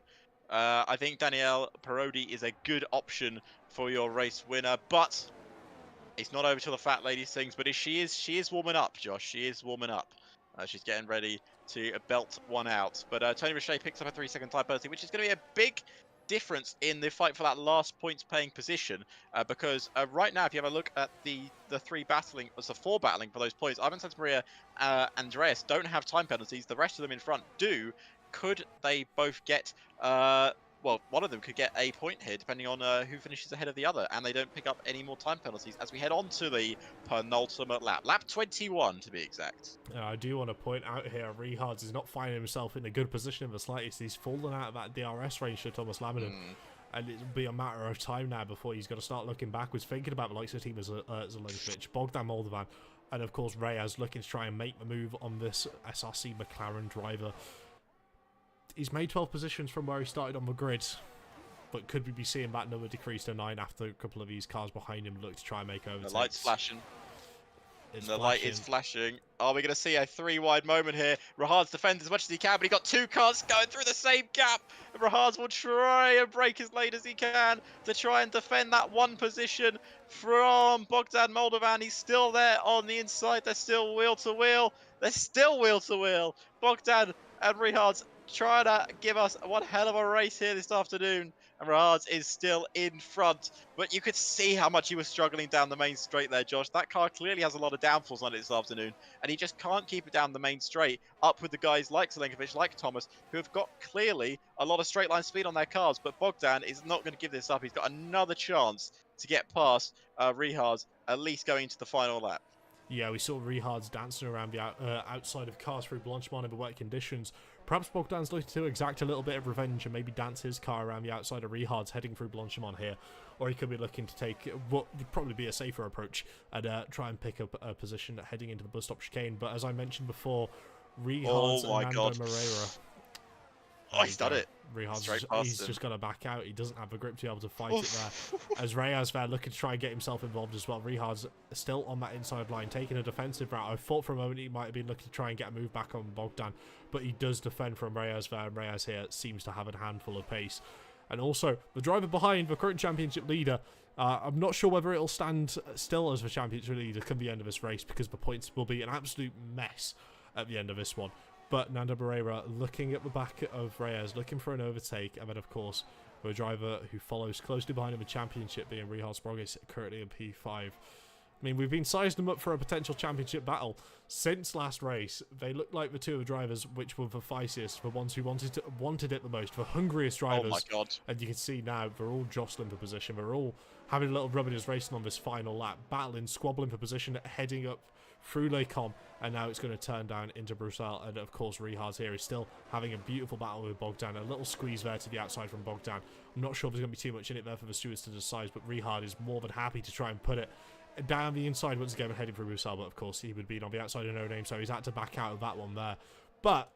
I think Daniel Parodi is a good option for your race winner, but it's not over till the fat lady sings. But she is warming up, Josh. She is warming up. She's getting ready to belt one out. But Tony Richet picks up a 3-second time penalty, which is going to be a big difference in the fight for that last points paying position, because right now, if you have a look at the four battling for those points, Ivan Santamaria, Andreas don't have time penalties. The rest of them in front do. Could they both get well, one of them could get a point here, depending on who finishes ahead of the other, and they don't pick up any more time penalties as we head on to the penultimate lap. Lap 21, to be exact. I do want to point out here, Rehards is not finding himself in a good position in the slightest. He's fallen out of that DRS range to Thomas Laminen, and it'll be a matter of time now before he's got to start looking backwards, thinking about the likes of team as Zelenkovic, Bogdan Moldovan, and of course Reyes looking to try and make the move on this SRC McLaren driver. He's made 12 positions from where he started on the grid, but could we be seeing that number decrease to 9 after a couple of these cars behind him look to try and make overtakes? The light's flashing. Light is flashing. Are we going to see a 3-wide moment here? Rahad's defends as much as he can, but he got 2 cars going through the same gap. Rahad's will try and break as late as he can to try and defend that 1 position from Bogdan Moldovan. He's still there on the inside. They're still wheel to wheel. Bogdan and Rahad's trying to give us one hell of a race here this afternoon, and Rahards is still in front, but you could see how much he was struggling down the main straight there, Josh. That car clearly has a lot of downfalls on it this afternoon, and he just can't keep it down the main straight up with the guys like Zelenkovic, like Thomas, who have got clearly a lot of straight line speed on their cars. But Bogdan is not going to give this up. He's got another chance to get past Rehards, at least going into the final lap. Yeah, we saw Rehards dancing around the outside of cars through Blanchimont in the wet conditions. Perhaps Bogdan's looking to exact a little bit of revenge and maybe dance his car around the outside of Rehards heading through Blanchimont here. Or he could be looking to take what would probably be a safer approach and try and pick up a position heading into the bus stop chicane. But as I mentioned before, Rehards and Nando Moreira... Oh, he's done it. He's just got to back out. He doesn't have the grip to be able to fight it there. As Reyes there looking to try and get himself involved as well. Rehards still on that inside line, taking a defensive route. I thought for a moment he might have been looking to try and get a move back on Bogdan, but he does defend from Reyes there, and Reyes here seems to have a handful of pace. And also, the driver behind, the current championship leader, I'm not sure whether it'll stand still as the championship leader come the end of this race, because the points will be an absolute mess at the end of this one. But Nando Moreira looking at the back of Reyes, looking for an overtake, and then of course the driver who follows closely behind him in championship being Rehal Sprogis, currently in P5. I mean, we've been sizing them up for a potential championship battle since last race. They look like the two of the drivers which were the feiciest, the ones who wanted it the most, the hungriest drivers. Oh my god. And you can see now they're all jostling for position. They're all having a little rubbiness racing on this final lap, battling, squabbling for position, heading up through Les Combes, and now it's going to turn down into Bruxelles. And of course Rehards here is still having a beautiful battle with Bogdan. A little squeeze there to the outside from Bogdan. I'm not sure if there's going to be too much in it there for the stewards to decide, but Rehards is more than happy to try and put it down the inside once again heading for Bruxelles. But of course he would be on the outside of No Name, so he's had to back out of that one there. But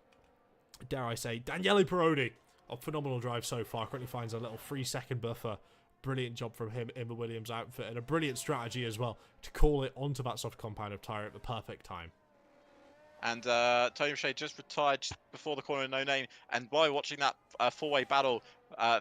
dare I say, Daniele Parodi, a phenomenal drive so far, currently finds a little 3-second buffer. Brilliant job from him in the Williams outfit, and a brilliant strategy as well to call it onto that soft compound of tyre at the perfect time. And Tony Richet just retired before the corner of No Name, and while watching that four-way battle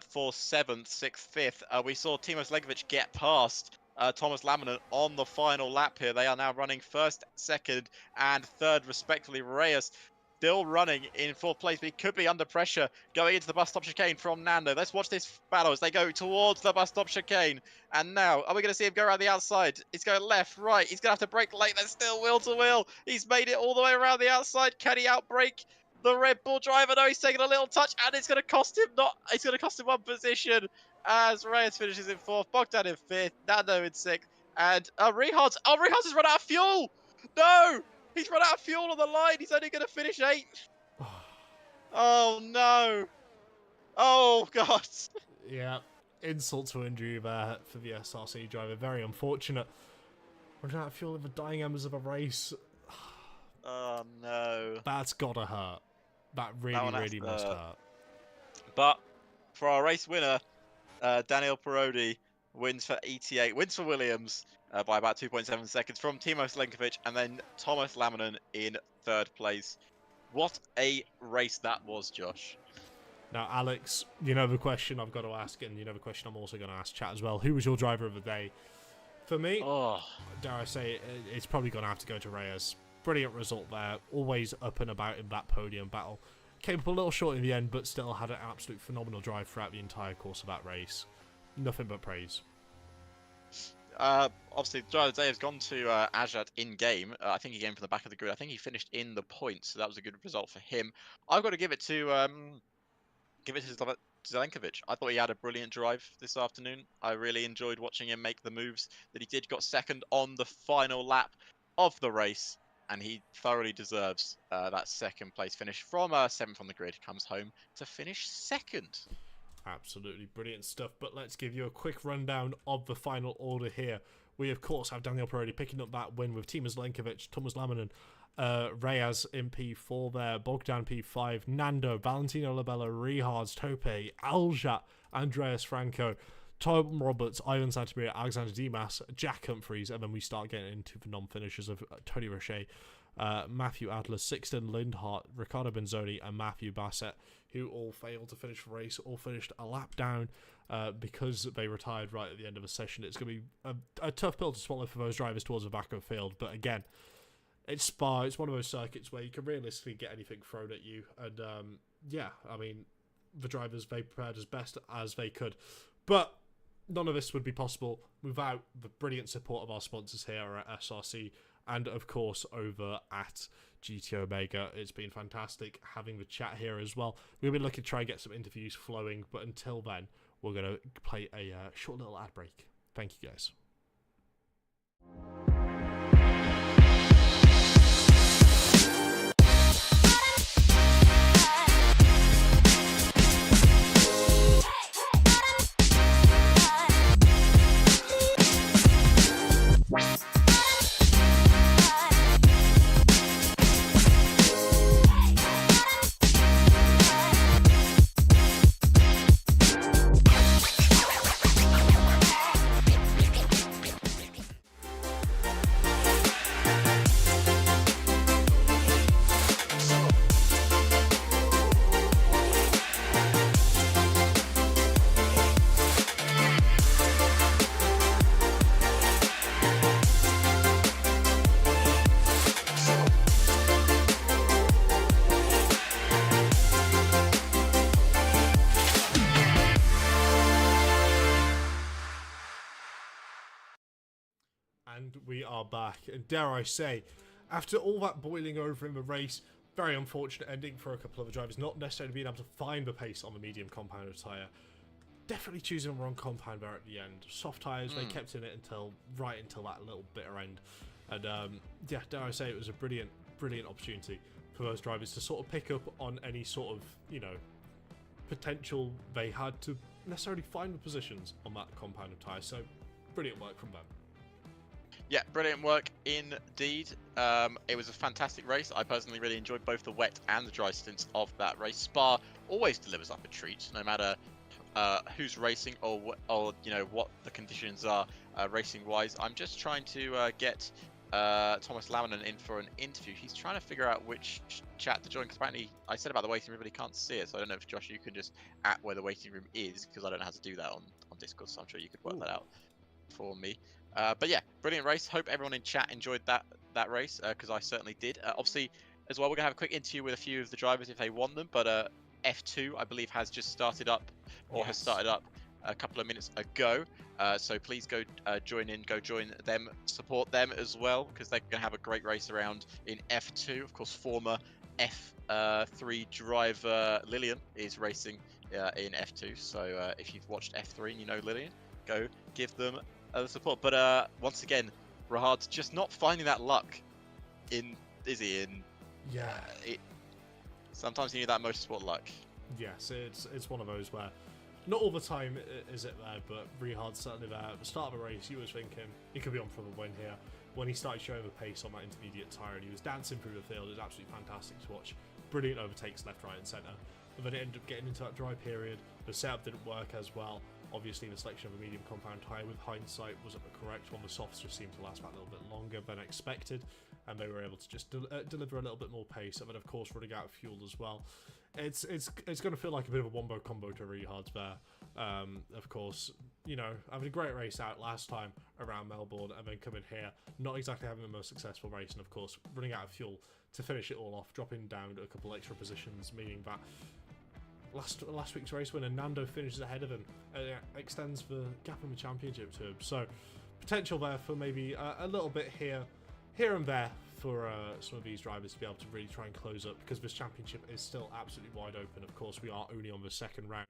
for 7th, 6th, 5th, we saw Timo Zelenkovic get past Thomas Laminen on the final lap here. They are now running 1st, 2nd, and 3rd respectively. Reyes still running in 4th place, but he could be under pressure going into the bus stop chicane from Nando. Let's watch this battle as they go towards the bus stop chicane. And now, are we going to see him go around the outside? He's going left, right. He's going to have to brake late. They're still wheel to wheel. He's made it all the way around the outside. Can he outbrake the Red Bull driver? No, he's taking a little touch, and it's going to cost him it's going to cost him 1 position as Reyes finishes in 4th, Bogdan in 5th, Nando in 6th, and Rehards. Oh, Rehards has run out of fuel. No! He's run out of fuel on the line. He's only going to finish 8th. Oh, no. Oh, God. Yeah, insult to injury there for the SRC driver. Very unfortunate. Running out of fuel in the dying embers of a race. Oh, no. That's got to hurt. That really must hurt. But for our race winner, Daniel Parodi wins for ETA, wins for Williams. By about 2.7 seconds from Timo Zelenkovic, and then Thomas Laminen in 3rd place. What a race that was, Josh. Now, Alex, you know the question I've got to ask, and you know the question I'm also going to ask chat as well. Who was your driver of the day? For me, dare I say, it's probably going to have to go to Reyes. brilliant result there. Always up and about in that podium battle. Came up a little short in the end, but still had an absolute phenomenal drive throughout the entire course of that race. Nothing but praise. Obviously, the driver of the day has gone to Ajat in-game. I think he came from the back of the grid. I think he finished in the points, so that was a good result for him. I've got to give it to Zelenkovic. I thought he had a brilliant drive this afternoon. I really enjoyed watching him make the moves that he did. Got second on the final lap of the race, and he thoroughly deserves that second place finish. From 7th on the grid, comes home to finish second. Absolutely brilliant stuff. But let's give you a quick rundown of the final order here. We, of course, have Daniel Pirodi picking up that win with Timo Zelenkovic, Thomas Lamanen, Reyes in P4 there, Bogdan P5, Nando, Valentino Labella, Rihards, Tope, Aljat, Andreas Franco, Tom Roberts, Ivan Santamaria, Alexander Dimas, Jack Humphreys, and then we start getting into the non-finishers of Tony Roche, Matthew Adler, Sixten Lindhart, Riccardo Benzoni, and Matthew Bassett, who all failed to finish the race, all finished a lap down because they retired right at the end of the session. It's going to be a tough pill to swallow for those drivers towards the back of the field, but again, it's Spa. It's one of those circuits where you can realistically get anything thrown at you, and yeah, I mean, the drivers, they prepared as best as they could, but none of this would be possible without the brilliant support of our sponsors here at SRC and, of course, over at GT Omega. It's been fantastic having the chat here as well. We've been looking to try and get some interviews flowing, but until then, we're going to play a short little ad break. Thank you, guys. And we are back, and dare I say, after all that boiling over in the race, very unfortunate ending for a couple of the drivers, not necessarily being able to find the pace on the medium compound tyre. Definitely choosing the wrong compound there at the end. Soft tyres, they kept in it until that little bitter end. And yeah, dare I say, it was a brilliant opportunity for those drivers to sort of pick up on any sort of, you know, potential they had to necessarily find the positions on that compound of tyres. So brilliant work from them. Yeah, brilliant work indeed. It was a fantastic race. I personally really enjoyed both the wet and the dry stints of that race. Spa always delivers up a treat, no matter who's racing or you know what the conditions are racing wise. I'm just trying to get Thomas Lamanen in for an interview. He's trying to figure out which chat to join, because apparently I said about the waiting room, but he can't see it. So I don't know if, Josh, you can just at where the waiting room is, because I don't know how to do that on Discord. So I'm sure you could work that out for me. But yeah, brilliant race. Hope everyone in chat enjoyed that race, because I certainly did. Obviously, as well, we're going to have a quick interview with a few of the drivers if they want them. But F2, I believe, has just started up, or has started up a couple of minutes ago. So please go join them, support them as well, because they're going to have a great race around in F2. Of course, former F3 driver Lillian is racing in F2. So if you've watched F3 and you know Lillian, go give them the support. But once again, Rahad's just not finding that luck is he? Yeah. Sometimes you need that motorsport luck. Yes, it's one of those where not all the time is it there, but Rihard's certainly there. At the start of the race, you was thinking he could be on for the win here. When he started showing the pace on that intermediate tyre and he was dancing through the field, it was absolutely fantastic to watch. Brilliant overtakes left, right and centre. But then it ended up getting into that dry period. The setup didn't work as well. Obviously, the selection of a medium compound tyre with hindsight wasn't the correct one. The softs just seemed to last that little bit longer than expected, and they were able to just deliver a little bit more pace. And then, of course, running out of fuel as well. It's going to feel like a bit of a wombo combo to Rihard's there. Of course, having a great race out last time around Melbourne and then coming here, not exactly having the most successful race, and of course running out of fuel to finish it all off, dropping down a couple extra positions, meaning that last week's race winner Nando finishes ahead of him, extends the gap in the championship to him. So potential there for maybe a little bit here and there for some of these drivers to be able to really try and close up, because this championship is still absolutely wide open. Of course, we are only on the second round.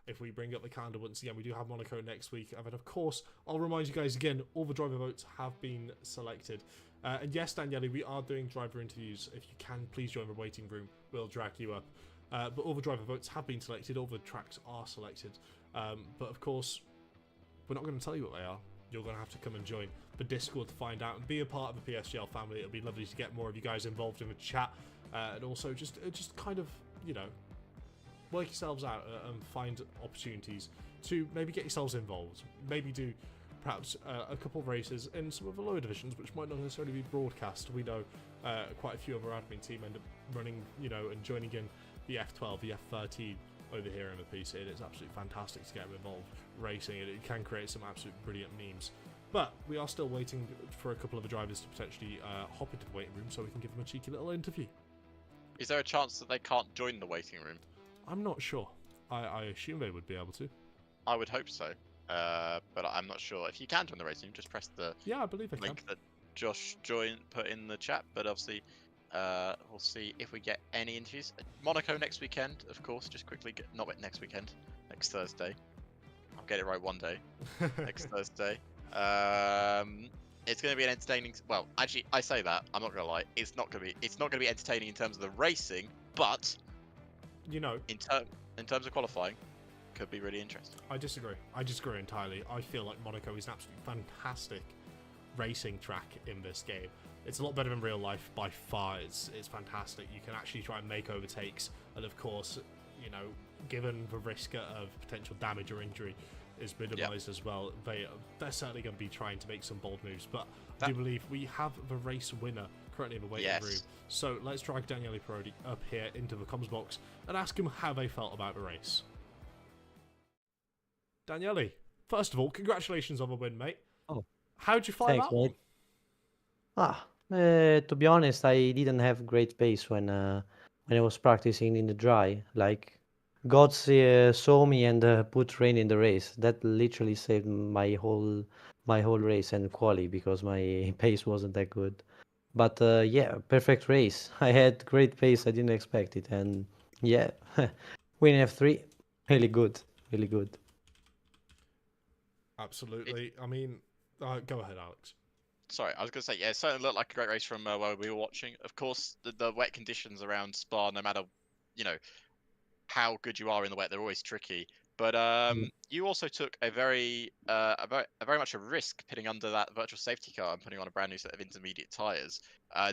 If we bring up the calendar once again, we do have Monaco next week. And then, of course, I'll remind you guys again, all the driver votes have been selected. And yes, Daniele, we are doing driver interviews. If you can, please join the waiting room. We'll drag you up. But all the driver votes have been selected. All the tracks are selected. But, of course, we're not going to tell you what they are. You're going to have to come and join the Discord to find out and be a part of the PSGL family. It'll be lovely to get more of you guys involved in the chat. And also just kind of, work yourselves out and find opportunities to maybe get yourselves involved. Maybe do perhaps a couple of races in some of the lower divisions, which might not necessarily be broadcast. We know quite a few of our admin team end up running, and joining in the F12, the F13 over here in the PC. It's absolutely fantastic to get them involved racing. It can create some absolute brilliant memes. But we are still waiting for a couple of the drivers to potentially hop into the waiting room so we can give them a cheeky little interview. Is there a chance that they can't join the waiting room? I'm not sure. I assume they would be able to. I would hope so, but I'm not sure. If you can join the racing, just press the I believe I link can. that Josh put in the chat. But obviously, we'll see if we get any interviews. Monaco next weekend, of course. Just quickly, not next weekend, next Thursday. I'll get it right one day. Next Thursday. It's going to be an entertaining. Well, actually, I say that. I'm not going to lie. It's not going to be entertaining in terms of the racing, but in terms of qualifying, could be really interesting. I disagree entirely. I feel like Monaco is an absolutely fantastic racing track in this game. It's a lot better than real life by far. It's fantastic. You can actually try and make overtakes, and of course, given the risk of potential damage or injury is minimised as well, they're certainly going to be trying to make some bold moves. But I do believe we have the race winner currently in the waiting room. So let's drag Daniele Parodi up here into the comms box and ask him how they felt about the race. Daniele, first of all, congratulations on the win, mate. Oh, how'd you find that one? To be honest, I didn't have great pace when I was practicing in the dry. Like, God saw me and put rain in the race. That literally saved my whole race and quali, because my pace wasn't that good. But perfect race. I had great pace. I didn't expect it, and win F3, really good, really good. Absolutely. I mean, go ahead, Alex. Sorry, I was going to say, it certainly looked like a great race from where we were watching. Of course, the wet conditions around Spa, no matter, how good you are in the wet, they're always tricky. But you also took a very much a risk pitting under that virtual safety car and putting on a brand new set of intermediate tyres.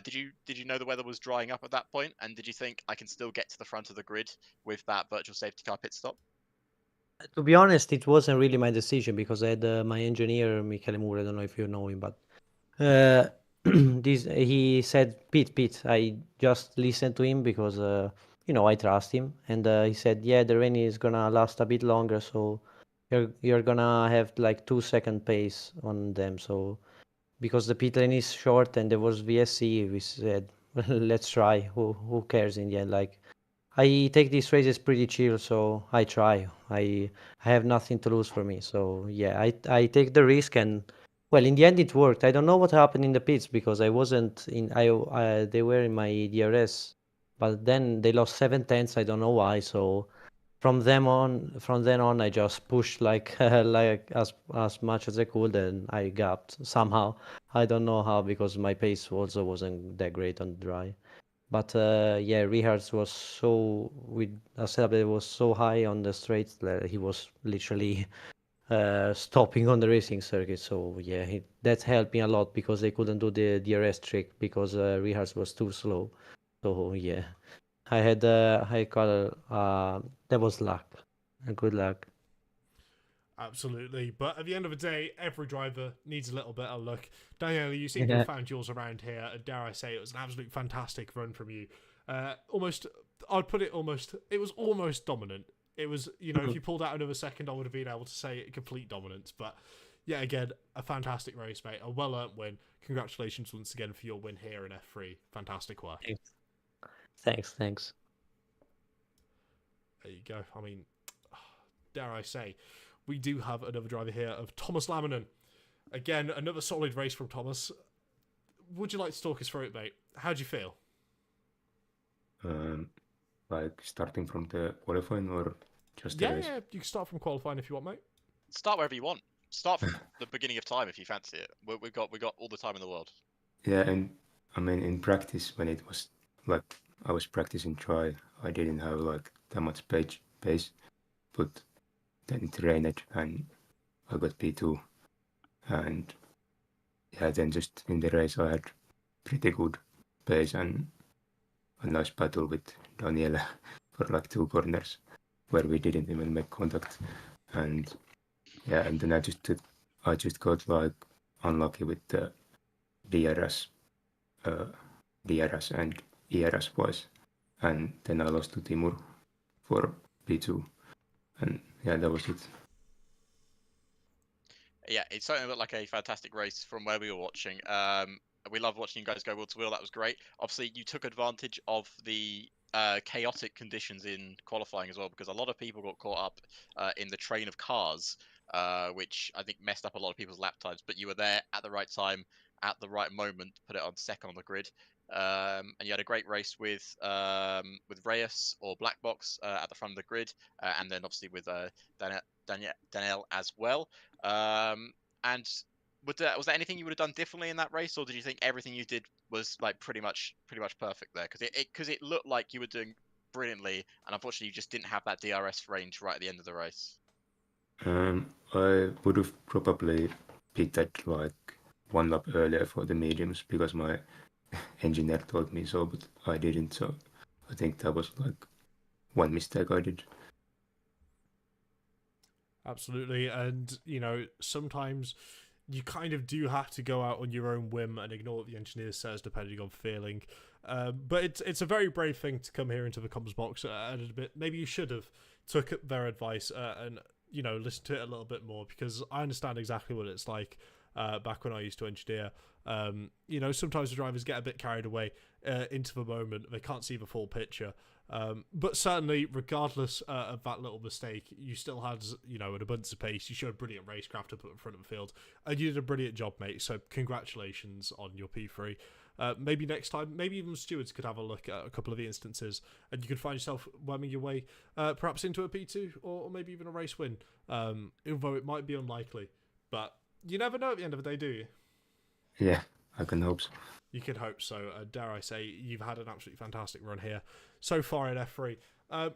Did you know the weather was drying up at that point? And did you think I can still get to the front of the grid with that virtual safety car pit stop? To be honest, it wasn't really my decision, because I had my engineer, Michele Moore. I don't know if you know him, but he said, Pete. I just listened to him because I trust him, and he said, the rain is gonna last a bit longer, so you're gonna have like 2-second pace on them. So because the pit lane is short and there was VSC, we said, well, let's try. Who cares in the end? Like, I take these races pretty chill, so I try. I have nothing to lose for me, so I take the risk, and well, in the end it worked. I don't know what happened in the pits, because I wasn't in. They were in my DRS, but then they lost 7/10. I don't know why. So from then on, I just pushed like as much as I could, and I gapped somehow. I don't know how, because my pace also wasn't that great on the dry. But Richards was with a setup that was so high on the straights that he was literally stopping on the racing circuit. So that helped me a lot, because they couldn't do the DRS trick because Richards was too slow. So I had that was luck, good luck. Absolutely, but at the end of the day, every driver needs a little bit of luck. Daniele, you seem to have found yours around here, and dare I say, it was an absolute fantastic run from you. It was almost dominant. It was, if you pulled out another second, I would have been able to say complete dominance. But yeah, again, a fantastic race, mate. A well-earned win. Congratulations once again for your win here in F3. Fantastic work. Thanks. There you go. I mean, dare I say, we do have another driver here of Thomas Laminen. Again, another solid race from Thomas. Would you like to talk us through it, mate? How do you feel? Like starting from the qualifying or just the race? Yeah, you can start from qualifying if you want, mate. Start wherever you want. Start from the beginning of time if you fancy it. We've got all the time in the world. Yeah, and I mean in practice when it was like I was practicing try, I didn't have like that much pace, but then it rained and I got P2, and yeah, then just in the race I had pretty good pace and a nice battle with Daniele for like 2 corners where we didn't even make contact, and yeah, and then I just got like unlucky with the DRS and ERS boys, and then I lost to Timur for P2, and yeah, that was it. Yeah, it certainly looked like a fantastic race from where we were watching. We love watching you guys go wheel to wheel. That was great. Obviously, you took advantage of the chaotic conditions in qualifying as well, because a lot of people got caught up in the train of cars, which I think messed up a lot of people's lap times. But you were there at the right time, at the right moment, put it on second on the grid. And you had a great race with Reyes or Black Box at the front of the grid, and then obviously with Danielle as well. And was there anything you would have done differently in that race, or did you think everything you did was like pretty much perfect there? Because it looked like you were doing brilliantly, and unfortunately you just didn't have that DRS range right at the end of the race. I would have probably picked that like 1 lap earlier for the mediums because my engineer told me so, but I didn't. So I think that was like one mistake I did. Absolutely, and sometimes you kind of do have to go out on your own whim and ignore what the engineer says, depending on feeling. But it's a very brave thing to come here into the comms box and admit maybe you should have took their advice and listened to it a little bit more, because I understand exactly what it's like. Back when I used to engineer, sometimes the drivers get a bit carried away into the moment. They can't see the full picture. But certainly, regardless of that little mistake, you still had, an abundance of pace. You showed brilliant racecraft to put in front of the field, and you did a brilliant job, mate. So congratulations on your P3. Maybe next time, maybe even stewards could have a look at a couple of the instances, and you could find yourself worming your way perhaps into a P2 or maybe even a race win, although it might be unlikely. But you never know at the end of the day, do you? Yeah, I can hope so. You can hope so. Dare I say, you've had an absolutely fantastic run here so far in F3.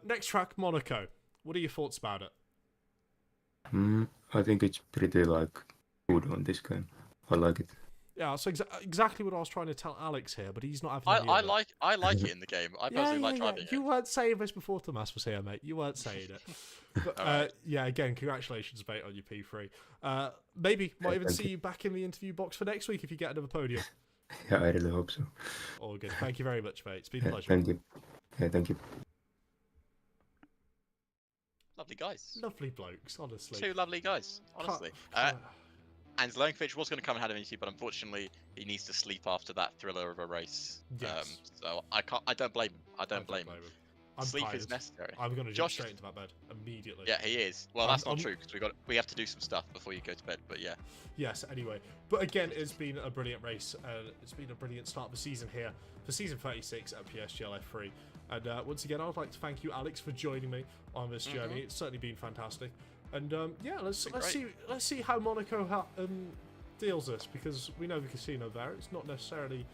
Next track, Monaco. What are your thoughts about it? I think it's pretty like good on this game. I like it. Yeah, that's exactly what I was trying to tell Alex here, but he's not having I like it in the game. I personally like driving it. You weren't saying this before Tomas was here, mate. You weren't saying it. But right. Yeah, again, congratulations, mate, on your P3. Maybe might even see you back in the interview box for next week if you get another podium. Yeah, I really hope so. All good. Thank you very much, mate. It's been a pleasure. Thank you. Yeah, thank you. Lovely guys. Lovely blokes, honestly. 2 lovely guys, honestly. And Zlankovic was going to come and have an interview, but unfortunately he needs to sleep after that thriller of a race. Yes. So I don't blame him. I don't blame him. Sleep is necessary. I'm going to jump straight into that bed immediately. Yeah, he is. Well, that's not true, because we have to do some stuff before you go to bed. But yeah. Yes. Anyway, but again, it's been a brilliant race. It's been a brilliant start of the season here for season 36 at PSGL F3. And once again, I would like to thank you, Alex, for joining me on this journey. It's certainly been fantastic. And yeah, let's see how Monaco deals this, because we know the casino there. It's not necessarily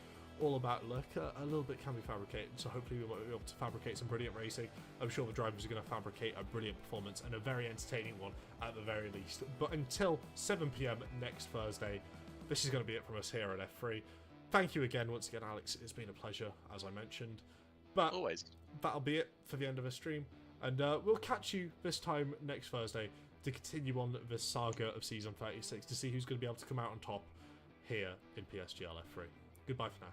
all about luck. A little bit can be fabricated, so hopefully we might be able to fabricate some brilliant racing. I'm sure the drivers are going to fabricate a brilliant performance and a very entertaining one at the very least. But until 7 PM next Thursday, this is going to be it from us here at F3. Thank you again, once again, Alex. It's been a pleasure, as I mentioned. But always. That'll be it for the end of the stream. And we'll catch you this time next Thursday to continue on this saga of Season 36 to see who's going to be able to come out on top here in PSGL F3. Goodbye for now.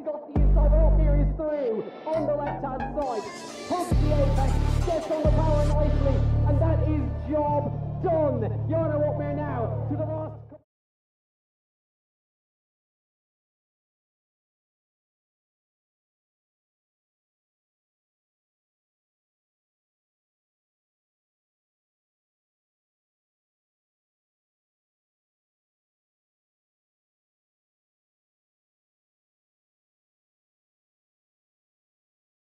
got the inside. Altmere is through on the left-hand side. Hugs the apex, gets on the power nicely, and that is job done. Jarno Altmere now